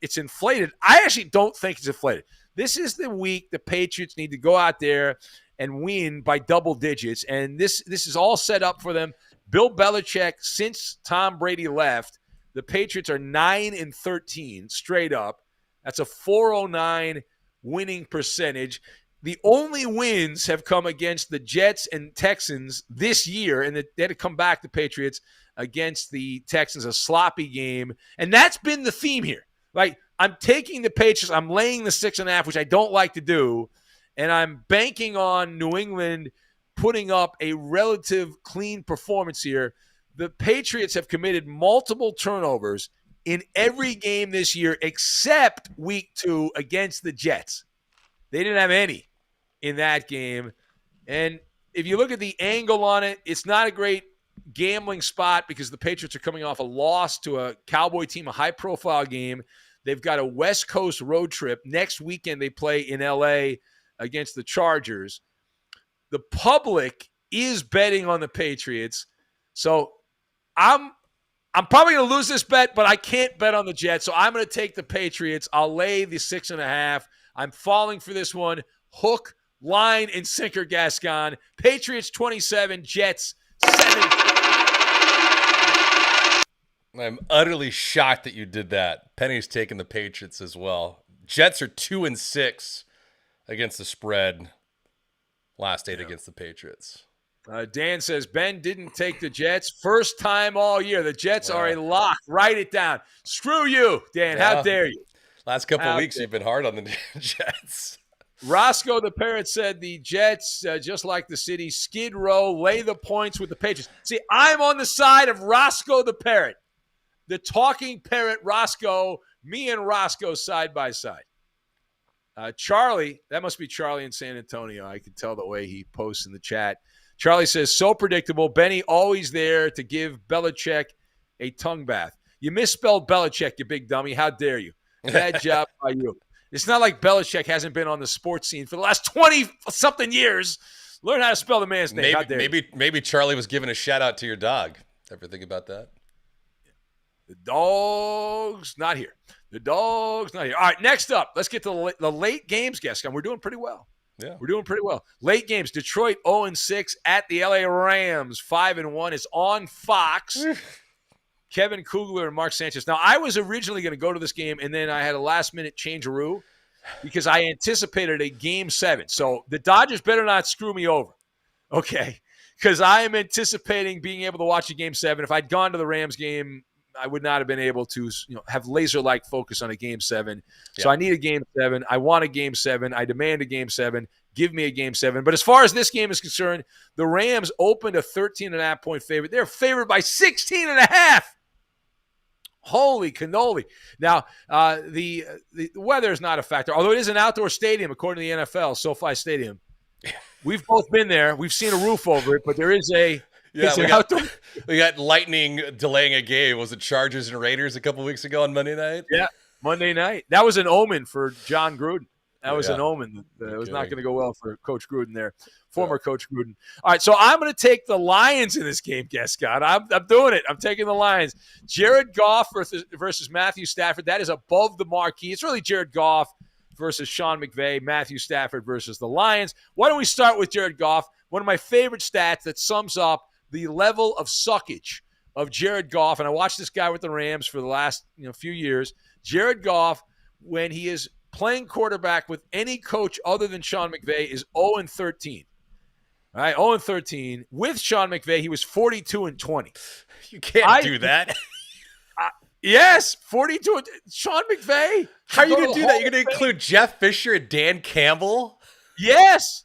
[SPEAKER 2] it's inflated. I actually don't think it's inflated. This is the week the Patriots need to go out there and win by double digits. And this is all set up for them. Bill Belichick, since Tom Brady left, the Patriots are 9-13 straight up. That's a 409 winning percentage. The only wins have come against the Jets and Texans this year, and they had to come back, the Patriots, against the Texans, a sloppy game. And that's been the theme here. Like, I'm taking the Patriots, I'm laying the 6.5, which I don't like to do, and I'm banking on New England putting up a relative clean performance here. The Patriots have committed multiple turnovers in every game this year except week 2 against the Jets. They didn't have any in that game. And if you look at the angle on it, it's not a great gambling spot because the Patriots are coming off a loss to a Cowboy team, a high-profile game. They've got a West Coast road trip. Next weekend they play in L.A. against the Chargers. The public is betting on the Patriots. So I'm probably going to lose this bet, but I can't bet on the Jets. So I'm going to take the Patriots. I'll lay the 6.5. I'm falling for this one. Hook, line, and sinker, Gascon. Patriots 27, Jets 7.
[SPEAKER 1] I'm utterly shocked that you did that. Penny's taking the Patriots as well. Jets are 2-6 against the spread. Last 8 against the Patriots.
[SPEAKER 2] Dan says, Ben didn't take the Jets. First time all year. The Jets are a lock. Write it down. Screw you, Dan. How dare you?
[SPEAKER 1] Last couple of weeks, you've been hard on the Jets.
[SPEAKER 2] Roscoe the Parrot said the Jets, just like the city, Skid Row, lay the points with the Patriots. See, I'm on the side of Roscoe the Parrot. The talking parrot, Roscoe, me and Roscoe side by side. Charlie, that must be Charlie in San Antonio. I can tell the way he posts in the chat. Charlie says, so predictable. Benny always there to give Belichick a tongue bath. You misspelled Belichick, you big dummy. How dare you? Bad job by you. It's not like Belichick hasn't been on the sports scene for the last 20-something years. Learn how to spell the man's name.
[SPEAKER 1] Maybe Charlie was giving a shout-out to your dog. Ever think about that?
[SPEAKER 2] The dog's not here. The dog's not here. All right, next up, let's get to the late games, Gascon. We're doing pretty well.
[SPEAKER 1] Yeah.
[SPEAKER 2] We're doing pretty well. Late games, Detroit 0-6 at the LA Rams, 5-1. It's on Fox. Kevin Kugler and Mark Sanchez. Now, I was originally going to go to this game, and then I had a last-minute change-a-roo because I anticipated a Game 7. So the Dodgers better not screw me over, okay? Because I am anticipating being able to watch a Game 7. If I'd gone to the Rams game, I would not have been able to, have laser-like focus on a Game 7. Yeah. So I need a Game 7. I want a Game 7. I demand a Game 7. Give me a Game 7. But as far as this game is concerned, the Rams opened a 13.5-point favorite. They're favored by 16.5. Holy cannoli. Now, the weather is not a factor, although it is an outdoor stadium, according to the NFL, SoFi Stadium. We've both been there. We've seen a roof over it, but there is a
[SPEAKER 1] we got lightning delaying a game. Was it Chargers and Raiders a couple weeks ago on Monday night?
[SPEAKER 2] Yeah, Monday night. That was an omen for John Gruden. That was an omen. It was not going to go well for Coach Gruden there, former Coach Gruden. All right, so I'm going to take the Lions in this game, Gascon. I'm doing it. I'm taking the Lions. Jared Goff versus Matthew Stafford. That is above the marquee. It's really Jared Goff versus Sean McVay, Matthew Stafford versus the Lions. Why don't we start with Jared Goff? One of my favorite stats that sums up the level of suckage of Jared Goff. And I watched this guy with the Rams for the last few years. Jared Goff, when he is playing quarterback with any coach other than Sean McVay, is 0-13. All right, 0-13. With Sean McVay, he was 42-20.
[SPEAKER 1] You can't do that.
[SPEAKER 2] Yes, 42. Sean McVay.
[SPEAKER 1] How are you going to do that? You're going to include Jeff Fisher and Dan Campbell?
[SPEAKER 2] Yes.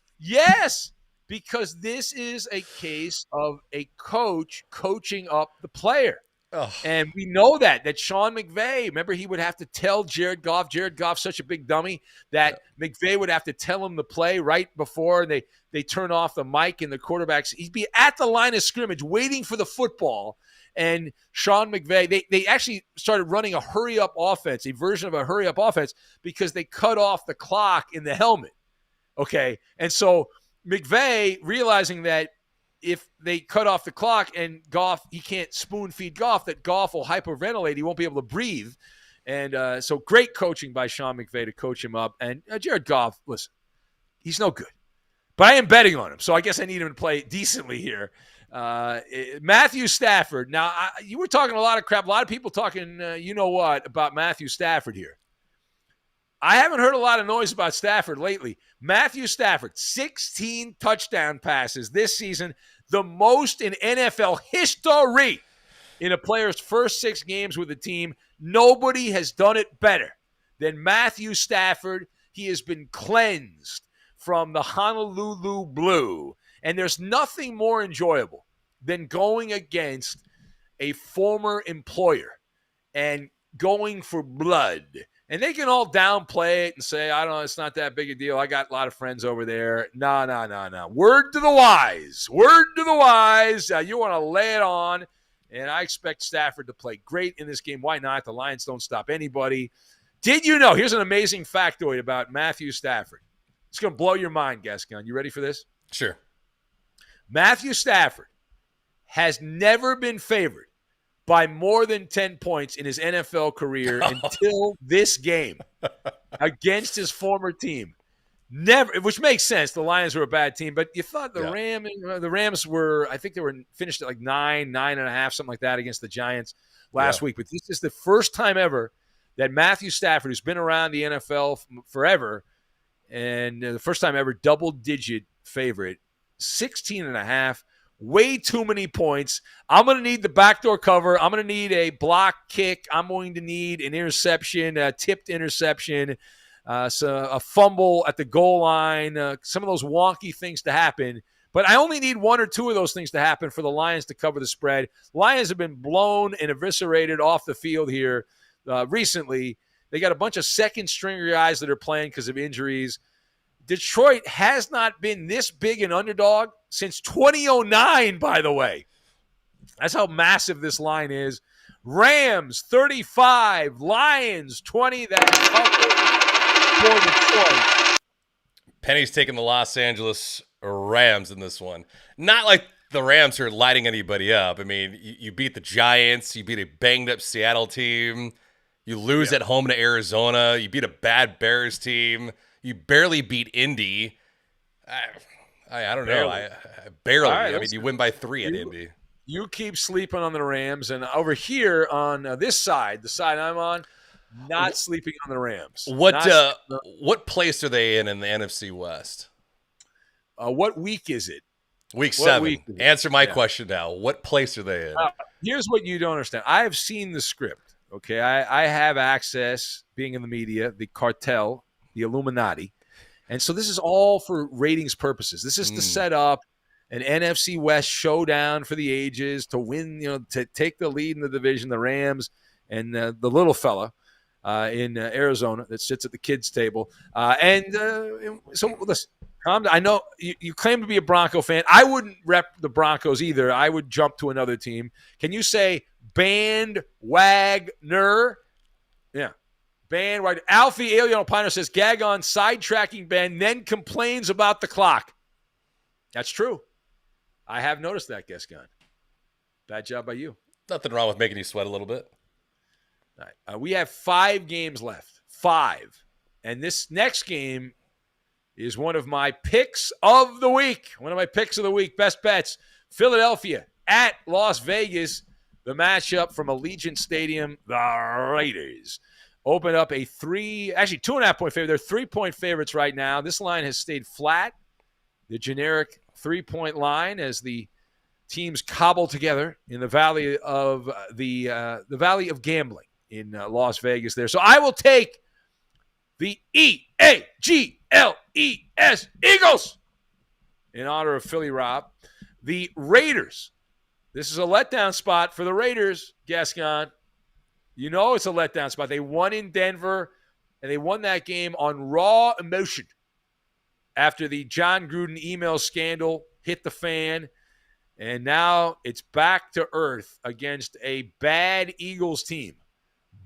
[SPEAKER 2] Because this is a case of a coach coaching up the player. Oh. And we know that Sean McVay, remember, he would have to tell Jared Goff's such a big dummy that McVay would have to tell him the play right before they turn off the mic and the quarterbacks. He'd be at the line of scrimmage waiting for the football. And Sean McVay, they actually started running a hurry-up offense, a version of a hurry-up offense, because they cut off the clock in the helmet. Okay? And so McVay, realizing that if they cut off the clock and Goff, he can't spoon-feed Goff, that Goff will hyperventilate. He won't be able to breathe. And so great coaching by Sean McVay to coach him up. And Jared Goff, listen, he's no good. But I am betting on him, so I guess I need him to play decently here. Matthew Stafford. Now, you were talking a lot of crap. A lot of people talking, you know what, about Matthew Stafford here. I haven't heard a lot of noise about Stafford lately. Matthew Stafford, 16 touchdown passes this season, the most in NFL history in a player's first 6 games with the team. Nobody has done it better than Matthew Stafford. He has been cleansed from the Honolulu Blue. And there's nothing more enjoyable than going against a former employer and going for blood. And they can all downplay it and say, I don't know, it's not that big a deal. I got a lot of friends over there. No. Word to the wise. You want to lay it on. And I expect Stafford to play great in this game. Why not? The Lions don't stop anybody. Did you know? Here's an amazing factoid about Matthew Stafford. It's going to blow your mind, Gascon. You ready for this?
[SPEAKER 1] Sure.
[SPEAKER 2] Matthew Stafford has never been favored by more than 10 points in his NFL career until this game against his former team. Never, which makes sense. The Lions were a bad team, but you thought the Rams were, I think they were finished at like 9.5, something like that against the Giants last week. But this is the first time ever that Matthew Stafford, who's been around the NFL forever, and the first time ever double-digit favorite, 16.5. Way too many points. I'm going to need the backdoor cover. I'm going to need a block kick. I'm going to need an interception, a tipped interception, so a fumble at the goal line, some of those wonky things to happen. But I only need 1 or 2 of those things to happen for the Lions to cover the spread. Lions have been blown and eviscerated off the field here recently. They got a bunch of second-stringer guys that are playing because of injuries. Detroit has not been this big an underdog since 2009, by the way. That's how massive this line is. Rams, 35. Lions, 20. That's for Detroit.
[SPEAKER 1] Penny's taking the Los Angeles Rams in this one. Not like the Rams are lighting anybody up. I mean, you beat the Giants. You beat a banged-up Seattle team. You lose at home to Arizona. You beat a bad Bears team. You barely beat Indy. I don't know. I barely.
[SPEAKER 2] Right,
[SPEAKER 1] I mean, you win by 3 at Indy.
[SPEAKER 2] You keep sleeping on the Rams. And over here on this side, the side I'm on, not sleeping on the Rams.
[SPEAKER 1] What place are they in the NFC West?
[SPEAKER 2] What week is it?
[SPEAKER 1] Week 7. Answer my question now. What place are they in?
[SPEAKER 2] Here's what you don't understand. I have seen the script. Okay, I have access, being in the media, the cartel, the Illuminati. And so this is all for ratings purposes. This is to set up an NFC West showdown for the ages, to win, to take the lead in the division, the Rams and the little fella in Arizona that sits at the kids' table. So listen, I know you claim to be a Bronco fan. I wouldn't rep the Broncos either. I would jump to another team. Can you say bandwagoner? Yeah. Bandwagon. Alfie Alien Opiner says, gag on sidetracking Ben, then complains about the clock. That's true. I have noticed that, Gascon. Bad job by you.
[SPEAKER 1] Nothing wrong with making you sweat a little bit.
[SPEAKER 2] All right. We have 5 games left. 5. And this next game is one of my picks of the week. Best bets. Philadelphia at Las Vegas. The matchup from Allegiant Stadium. The Raiders open up a 2.5 point favorite. They're 3-point favorites right now. This line has stayed flat. The generic 3-point line as the teams cobble together in the valley of the valley of gambling in Las Vegas there. So I will take the EAGLES Eagles in honor of Philly Rob. The Raiders. This is a letdown spot for the Raiders, Gascon. You know it's a letdown spot. They won in Denver, and they won that game on raw emotion after the John Gruden email scandal hit the fan. And now it's back to earth against a bad Eagles team.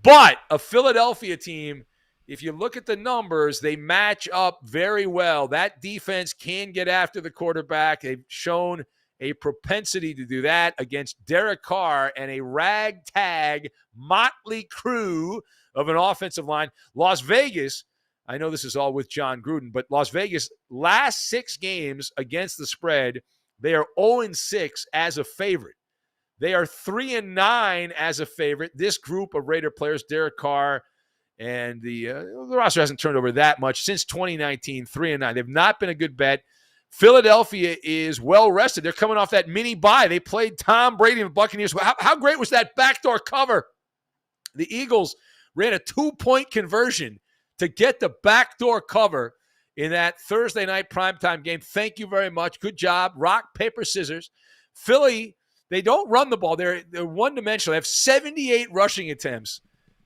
[SPEAKER 2] But a Philadelphia team, if you look at the numbers, they match up very well. That defense can get after the quarterback. They've shown a propensity to do that against Derek Carr and a ragtag, motley crew of an offensive line. Las Vegas, I know this is all with John Gruden, but Las Vegas, last 6 games against the spread, They are 0-6 as a favorite. They are 3-9 as a favorite. This group of Raider players, Derek Carr, and the roster hasn't turned over that much since 2019, 3-9. They've not been a good bet. Philadelphia is well rested. They're coming off that mini bye. They played Tom Brady and the Buccaneers. How great was that backdoor cover? The Eagles ran a 2-point conversion to get the backdoor cover in that Thursday night primetime game. Thank you very much. Good job. Rock, paper, scissors. Philly, they don't run the ball. They're one-dimensional. They have 78 rushing attempts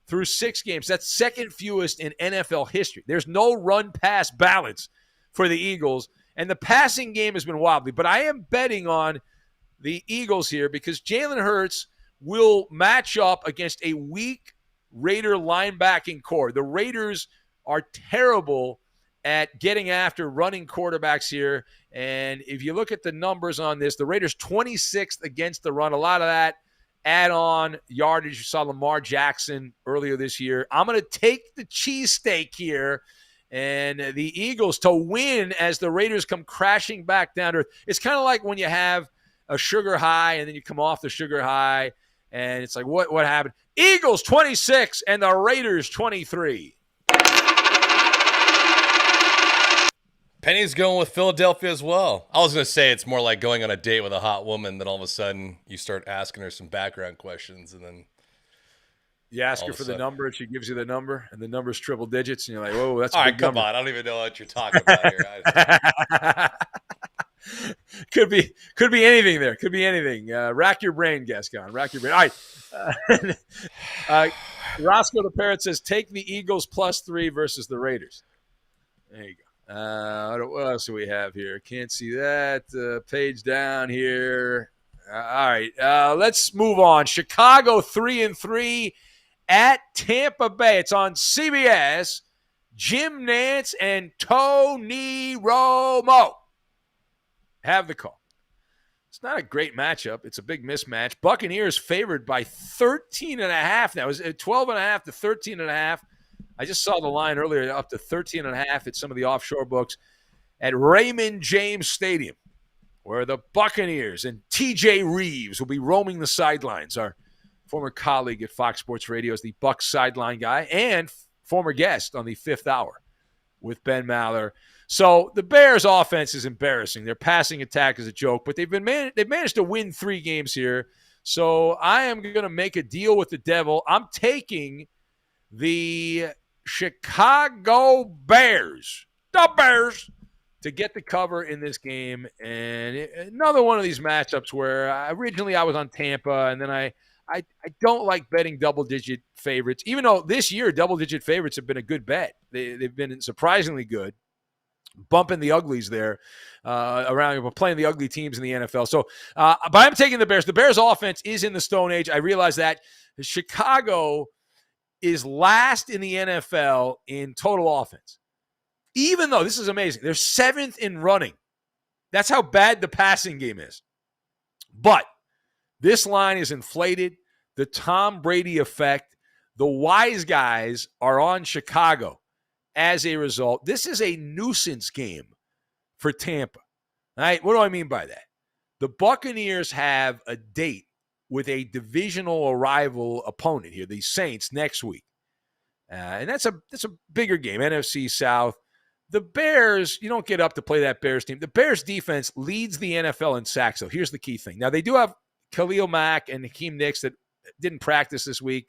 [SPEAKER 2] through 6 games. That's second fewest in NFL history. There's no run-pass balance for the Eagles, and the passing game has been wobbly. But I am betting on the Eagles here because Jalen Hurts will match up against a weak Raider linebacking core. The Raiders are terrible at getting after running quarterbacks here. And if you look at the numbers on this, the Raiders 26th against the run. A lot of that add-on yardage. You saw Lamar Jackson earlier this year. I'm going to take the cheesesteak here and the Eagles to win as the Raiders come crashing back down to earth. It's kind of like when you have a sugar high and then you come off the sugar high and it's like, what happened? Eagles 26 and the Raiders 23.
[SPEAKER 1] Penny's going with Philadelphia as well. I was going to say it's more like going on a date with a hot woman, then all of a sudden you start asking her some background questions, and then
[SPEAKER 2] you ask her for the number, and she gives you the number, and the number's triple digits, and you're like, whoa, that's
[SPEAKER 1] all
[SPEAKER 2] a
[SPEAKER 1] right,
[SPEAKER 2] big
[SPEAKER 1] come
[SPEAKER 2] number.
[SPEAKER 1] on. I don't even know what you're talking about here.
[SPEAKER 2] Could be anything there. Could be anything. Rack your brain, Gascon. Rack your brain. All right. Roscoe the Parrot says, take the Eagles +3 versus the Raiders. There you go. What else do we have here? Can't see that. Page down here. All right. Let's move on. Chicago 3-3 at Tampa Bay. It's on CBS. Jim Nantz and Tony Romo have the call. It's not a great matchup. It's a big mismatch. Buccaneers favored by 13.5 now. It was 12.5 to 13.5. I just saw the line earlier up to 13.5 at some of the offshore books at Raymond James Stadium, where the Buccaneers and TJ Reeves will be roaming the sidelines. Our former colleague at Fox Sports Radio is the Bucs sideline guy and former guest on the Fifth Hour with Ben Maller. So the Bears' offense is embarrassing. Their passing attack is a joke, but they've managed to win 3 games here. So I am going to make a deal with the devil. I'm taking the Chicago Bears, to get the cover in this game. And another one of these matchups where originally I was on Tampa, and then I don't like betting double-digit favorites, even though this year double-digit favorites have been a good bet. They've been surprisingly good, bumping the uglies there around, playing the ugly teams in the NFL. So, but I'm taking the Bears. The Bears' offense is in the Stone Age. I realize that. Chicago is last in the NFL in total offense. Even though, this is amazing, they're 7th in running. That's how bad the passing game is. But this line is inflated. The Tom Brady effect. The wise guys are on Chicago as a result. This is a nuisance game for Tampa. All right, what do I mean by that? The Buccaneers have a date with a divisional rival opponent here, the Saints, next week. And that's a bigger game, NFC South. The Bears, you don't get up to play that Bears team. The Bears defense leads the NFL in sacks, though. Here's the key thing. Now, they do have Khalil Mack and Hakeem Nicks that didn't practice this week.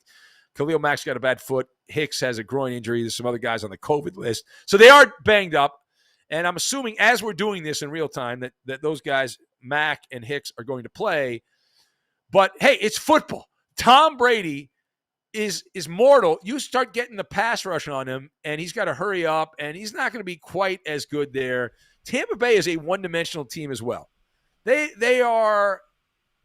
[SPEAKER 2] Khalil Mack's got a bad foot. Hicks has a groin injury. There's some other guys on the COVID list. So they are banged up. And I'm assuming as we're doing this in real time that those guys, Mack and Hicks, are going to play. But, hey, it's football. Tom Brady is mortal. You start getting the pass rush on him, and he's got to hurry up, and he's not going to be quite as good there. Tampa Bay is a one-dimensional team as well. They are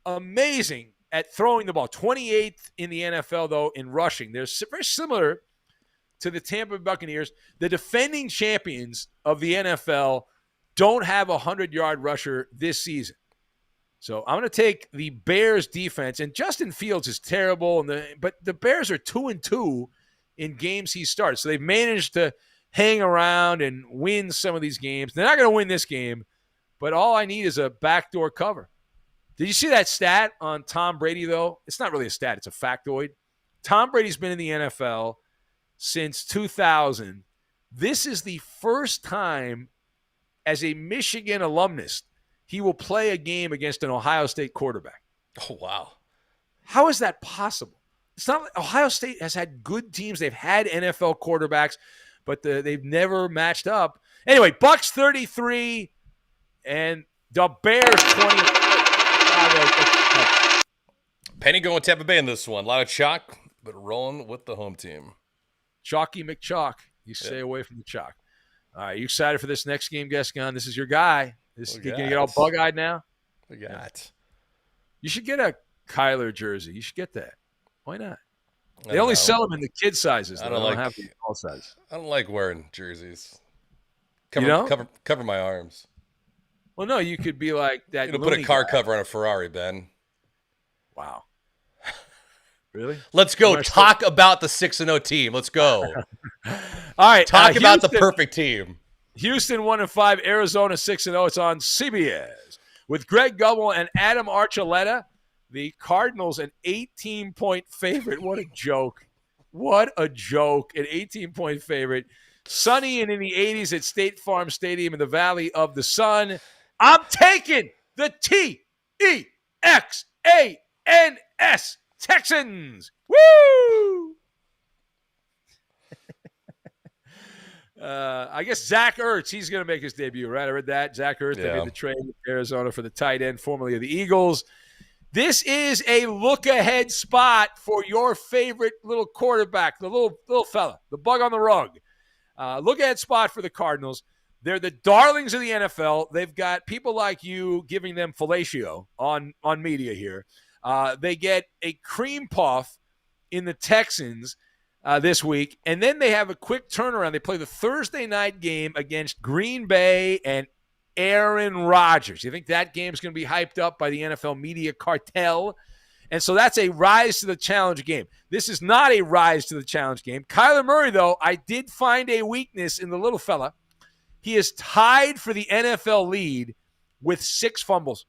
[SPEAKER 2] amazing at throwing the ball. 28th in the NFL, though, in rushing. They're very similar to the Tampa Buccaneers. The defending champions of the NFL don't have a 100-yard rusher this season. So I'm going to take the Bears defense, and Justin Fields is terrible, but the Bears are 2-2 in games he started. So they've managed to hang around and win some of these games. They're not going to win this game, but all I need is a backdoor cover. Did you see that stat on Tom Brady, though? It's not really a stat. It's a factoid. Tom Brady's been in the NFL since 2000. This is the first time as a Michigan alumnus he will play a game against an Ohio State quarterback.
[SPEAKER 1] Oh, wow.
[SPEAKER 2] How is that possible? It's not like Ohio State has had good teams. They've had NFL quarterbacks, but they've never matched up. Anyway, Bucks 33 and the Bears 20.
[SPEAKER 1] Penny going Tampa Bay in this one. A lot of chalk, but rolling with the home team.
[SPEAKER 2] Chalky McChalk. You stay away from the chalk. All right, you excited for this next game, Gascon? This is your guy. You're going to get all bug-eyed now?
[SPEAKER 1] We got.
[SPEAKER 2] You should get a Kyler jersey. You should get that. Why not? They only sell them in the kid sizes.
[SPEAKER 1] I don't
[SPEAKER 2] have the all size.
[SPEAKER 1] I don't like wearing jerseys. Cover my arms.
[SPEAKER 2] Well, no, you could be like that.
[SPEAKER 1] You put a car cover on a Ferrari, Ben.
[SPEAKER 2] Wow. Really?
[SPEAKER 1] Let's go talk about the 6-0 team. Let's go.
[SPEAKER 2] All right.
[SPEAKER 1] Talk about the perfect team.
[SPEAKER 2] Houston 1-5, Arizona 6-0. It's on CBS with Greg Gumbel and Adam Archuleta. The Cardinals, an 18-point favorite. What a joke. What a joke. An 18-point favorite. Sunny and in the 80s at State Farm Stadium in the Valley of the Sun. I'm taking the Texans. Texans. Woo! I guess Zach Ertz, he's going to make his debut, right? I read that. Zach Ertz, they made the trade with Arizona for the tight end, formerly of the Eagles. This is a look-ahead spot for your favorite little quarterback, the little fella, the bug on the rug. Look-ahead spot for the Cardinals. They're the darlings of the NFL. They've got people like you giving them fellatio on media here. They get a cream puff in the Texans this week, and then they have a quick turnaround. They play the Thursday night game against Green Bay and Aaron Rodgers. You think that game's going to be hyped up by the NFL media cartel? And so that's a rise to the challenge game. This is not a rise to the challenge game. Kyler Murray, though, I did find a weakness in the little fella. He is tied for the NFL lead with 6 fumbles.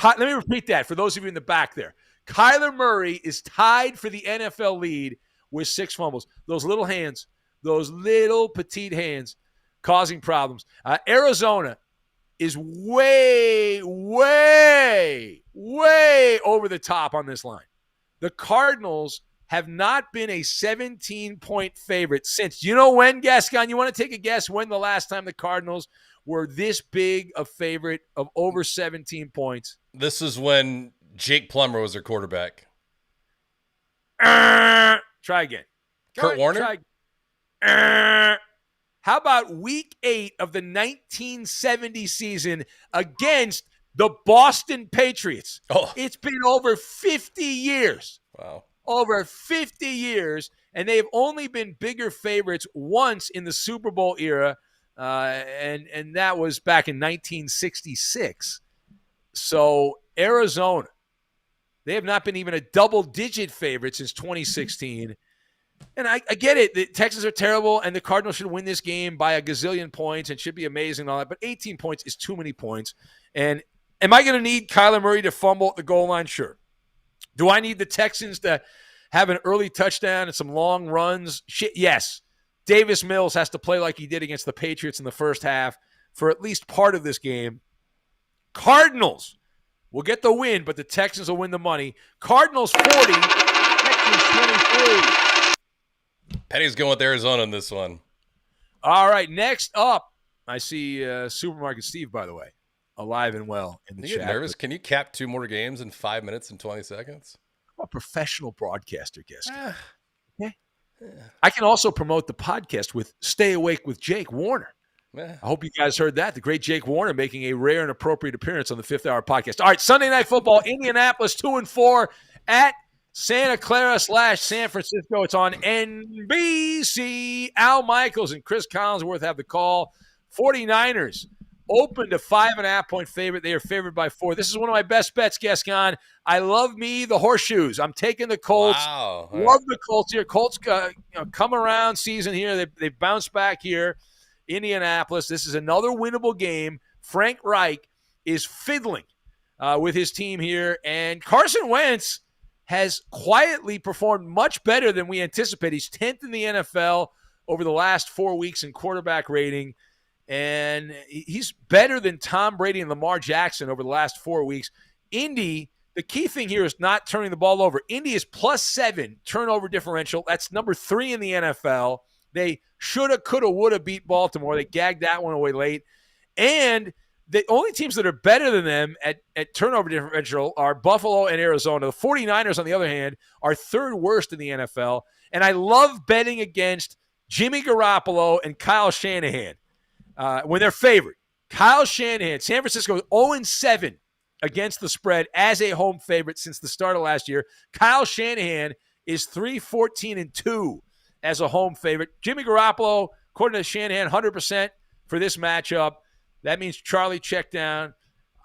[SPEAKER 2] Let me repeat that for those of you in the back there. Kyler Murray is tied for the NFL lead with 6 fumbles. Those little hands, those little petite hands causing problems. Arizona is way, way, way over the top on this line. The Cardinals have not been a 17-point favorite since. You know when, Gascon? You want to take a guess when the last time the Cardinals were this big a favorite of over 17 points?
[SPEAKER 1] This is when Jake Plummer was their quarterback.
[SPEAKER 2] Try again.
[SPEAKER 1] Kurt Warner?
[SPEAKER 2] How about week 8 of the 1970 season against the Boston Patriots?
[SPEAKER 1] Oh.
[SPEAKER 2] It's been over 50 years.
[SPEAKER 1] Wow.
[SPEAKER 2] Over 50 years, and they've only been bigger favorites once in the Super Bowl era, and that was back in 1966. So Arizona, they have not been even a double-digit favorite since 2016. And I get it. The Texans are terrible, and the Cardinals should win this game by a gazillion points and should be amazing and all that. But 18 points is too many points. And am I going to need Kyler Murray to fumble at the goal line? Sure. Do I need the Texans to have an early touchdown and some long runs? Yes. Davis Mills has to play like he did against the Patriots in the first half for at least part of this game. Cardinals will get the win, but the Texans will win the money. Cardinals 40, Texans 23.
[SPEAKER 1] Penny's going with Arizona in this one.
[SPEAKER 2] All right, next up, I see Supermarket Steve, by the way, alive and well in the chat.
[SPEAKER 1] You get nervous? Can you cap 2 more games in 5 minutes and 20 seconds?
[SPEAKER 2] I'm a professional broadcaster, guest. Okay. I can also promote the podcast with Stay Awake with Jake Warner. I hope you guys heard that. The great Jake Warner making a rare and appropriate appearance on the 5th Hour podcast. All right, Sunday Night Football, Indianapolis 2-4 at Santa Clara / San Francisco. It's on NBC. Al Michaels and Chris Collinsworth have the call. 49ers opened a 5.5-point favorite. They are favored by 4. This is one of my best bets, Gascon. I love me the horseshoes. I'm taking the Colts.
[SPEAKER 1] Wow.
[SPEAKER 2] Love the Colts here. Colts come around season here. They bounced back here. Indianapolis. This is another winnable game Frank Reich is fiddling with his team here. And Carson Wentz has quietly performed much better than we anticipate. He's 10th in the NFL over the last 4 weeks in quarterback rating. And he's better than Tom Brady and Lamar Jackson over the last 4 weeks. Indy, the key thing here is not turning the ball over. Indy is +7 turnover differential. That's number 3 in the NFL. They shoulda, coulda, woulda beat Baltimore. They gagged that one away late. And the only teams that are better than them at turnover differential are Buffalo and Arizona. The 49ers, on the other hand, are 3rd worst in the NFL. And I love betting against Jimmy Garoppolo and Kyle Shanahan when they're favored. Kyle Shanahan, San Francisco is 0-7 against the spread as a home favorite since the start of last year. Kyle Shanahan is 3-14-2 as a home favorite. Jimmy Garoppolo, according to Shanahan, 100% for this matchup. That means Charlie check down.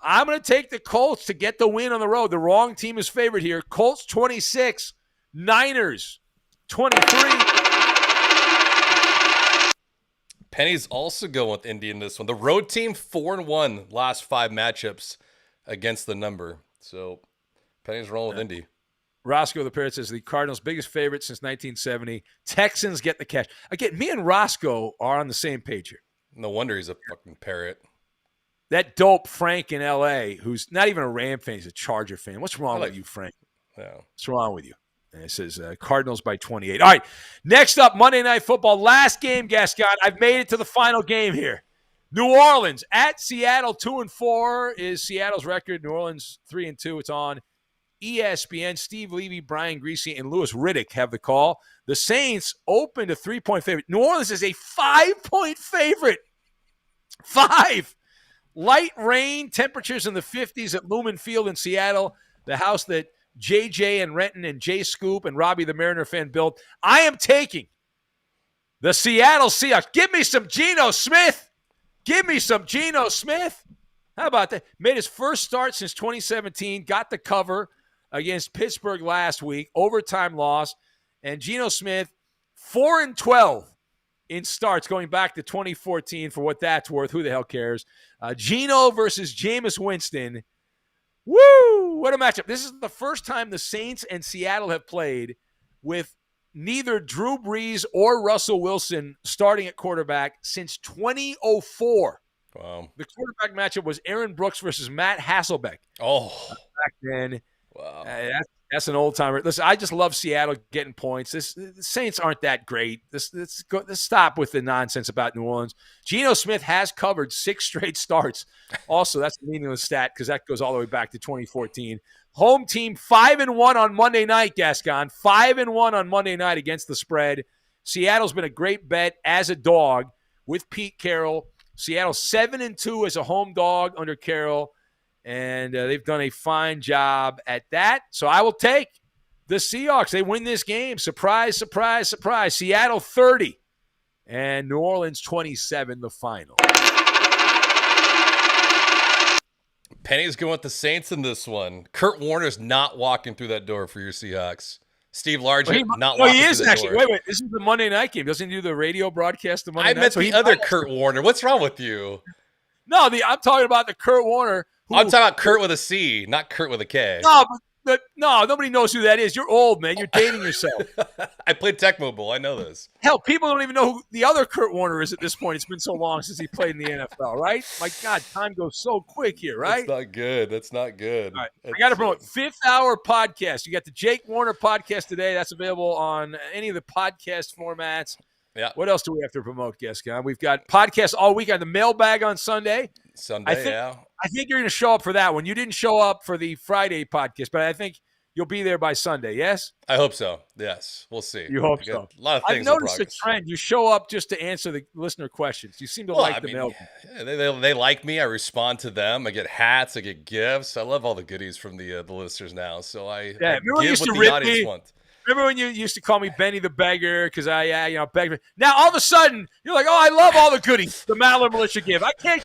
[SPEAKER 2] I'm going to take the Colts to get the win on the road. The wrong team is favored here. Colts 26, Niners 23.
[SPEAKER 1] Penny's also going with Indy in this one. The road team 4-1 last 5 matchups against the number. So Penny's rolling with Indy.
[SPEAKER 2] Roscoe the Parrot says the Cardinals' biggest favorite since 1970. Texans get the cash. Again, me and Roscoe are on the same page here.
[SPEAKER 1] No wonder he's a fucking parrot.
[SPEAKER 2] That dope Frank in L.A., who's not even a Ram fan, he's a Charger fan. What's wrong with you, Frank?
[SPEAKER 1] Yeah.
[SPEAKER 2] What's wrong with you? And it says Cardinals by 28. All right, next up, Monday Night Football. Last game, Gascon. I've made it to the final game here. New Orleans at Seattle, 2-4 is Seattle's record. New Orleans 3-2. It's on ESPN. Steve Levy, Brian Griese, and Louis Riddick have the call. The Saints opened a 3-point favorite. New Orleans is a 5-point favorite. 5. Light rain, temperatures in the 50s at Lumen Field in Seattle, the house that JJ and Renton and Jay Scoop and Robbie the Mariner fan built. I am taking the Seattle Seahawks. Give me some Geno Smith. Give me some Geno Smith. How about that? Made his first start since 2017. Got the cover against Pittsburgh last week. Overtime loss. And Geno Smith, 4-12 in starts going back to 2014 for what that's worth. Who the hell cares? Geno versus Jameis Winston. Woo! What a matchup. This is the first time the Saints and Seattle have played with neither Drew Brees or Russell Wilson starting at quarterback since 2004.
[SPEAKER 1] Wow. The
[SPEAKER 2] quarterback matchup was Aaron Brooks versus Matt Hasselbeck.
[SPEAKER 1] Oh.
[SPEAKER 2] Back then.
[SPEAKER 1] Wow.
[SPEAKER 2] That's an old timer. Listen, I just love Seattle getting points. The Saints aren't that great. Let's stop with the nonsense about New Orleans. Geno Smith has covered 6 straight starts. Also, that's a meaningless stat because that goes all the way back to 2014. Home team 5-1 on Monday night, Gascon. 5-1 on Monday night against the spread. Seattle's been a great bet as a dog with Pete Carroll. Seattle 7-2 as a home dog under Carroll. And they've done a fine job at that. So I will take the Seahawks. They win this game. Surprise, surprise, surprise. Seattle 30 and New Orleans 27, the final.
[SPEAKER 1] Penny's going with the Saints in this one. Kurt Warner's not walking through that door for your Seahawks. Steve Largent not walking
[SPEAKER 2] he is
[SPEAKER 1] through that
[SPEAKER 2] actually.
[SPEAKER 1] door.
[SPEAKER 2] Wait. This is the Monday night game. Doesn't he do the radio broadcast the Monday night?
[SPEAKER 1] I meant the other Kurt Warner. What's wrong with you?
[SPEAKER 2] No, I'm talking about the Kurt Warner.
[SPEAKER 1] I'm talking about Kurt with a C, not Kurt with a K.
[SPEAKER 2] No, nobody knows who that is. You're old, man. You're dating yourself.
[SPEAKER 1] I played Tecmo Bowl. I know this.
[SPEAKER 2] Hell, people don't even know who the other Kurt Warner is at this point. It's been so long since he played in the NFL, right? My God, time goes so quick here, right?
[SPEAKER 1] That's not good. That's not good.
[SPEAKER 2] All right. I got to promote 5th Hour Podcast. You got the Jake Warner podcast today. That's available on any of the podcast formats.
[SPEAKER 1] Yeah.
[SPEAKER 2] What else do we have to promote, Gascon? We've got podcasts all week on the mailbag on Sunday. I think you're going to show up for that one. You didn't show up for the Friday podcast, but I think you'll be there by Sunday, yes?
[SPEAKER 1] I hope so. Yes. We'll see.
[SPEAKER 2] You hope so.
[SPEAKER 1] A lot of things.
[SPEAKER 2] I've noticed a trend. You show up just to answer the listener questions. You seem to like the mail.
[SPEAKER 1] Yeah, they like me. I respond to them. I get hats. I get gifts. I love all the goodies from the listeners now. So I give what the audience wants.
[SPEAKER 2] Remember when you used to call me Benny the Beggar because I begged? Now all of a sudden you're like, oh, I love all the goodies the Maller Militia give. I can't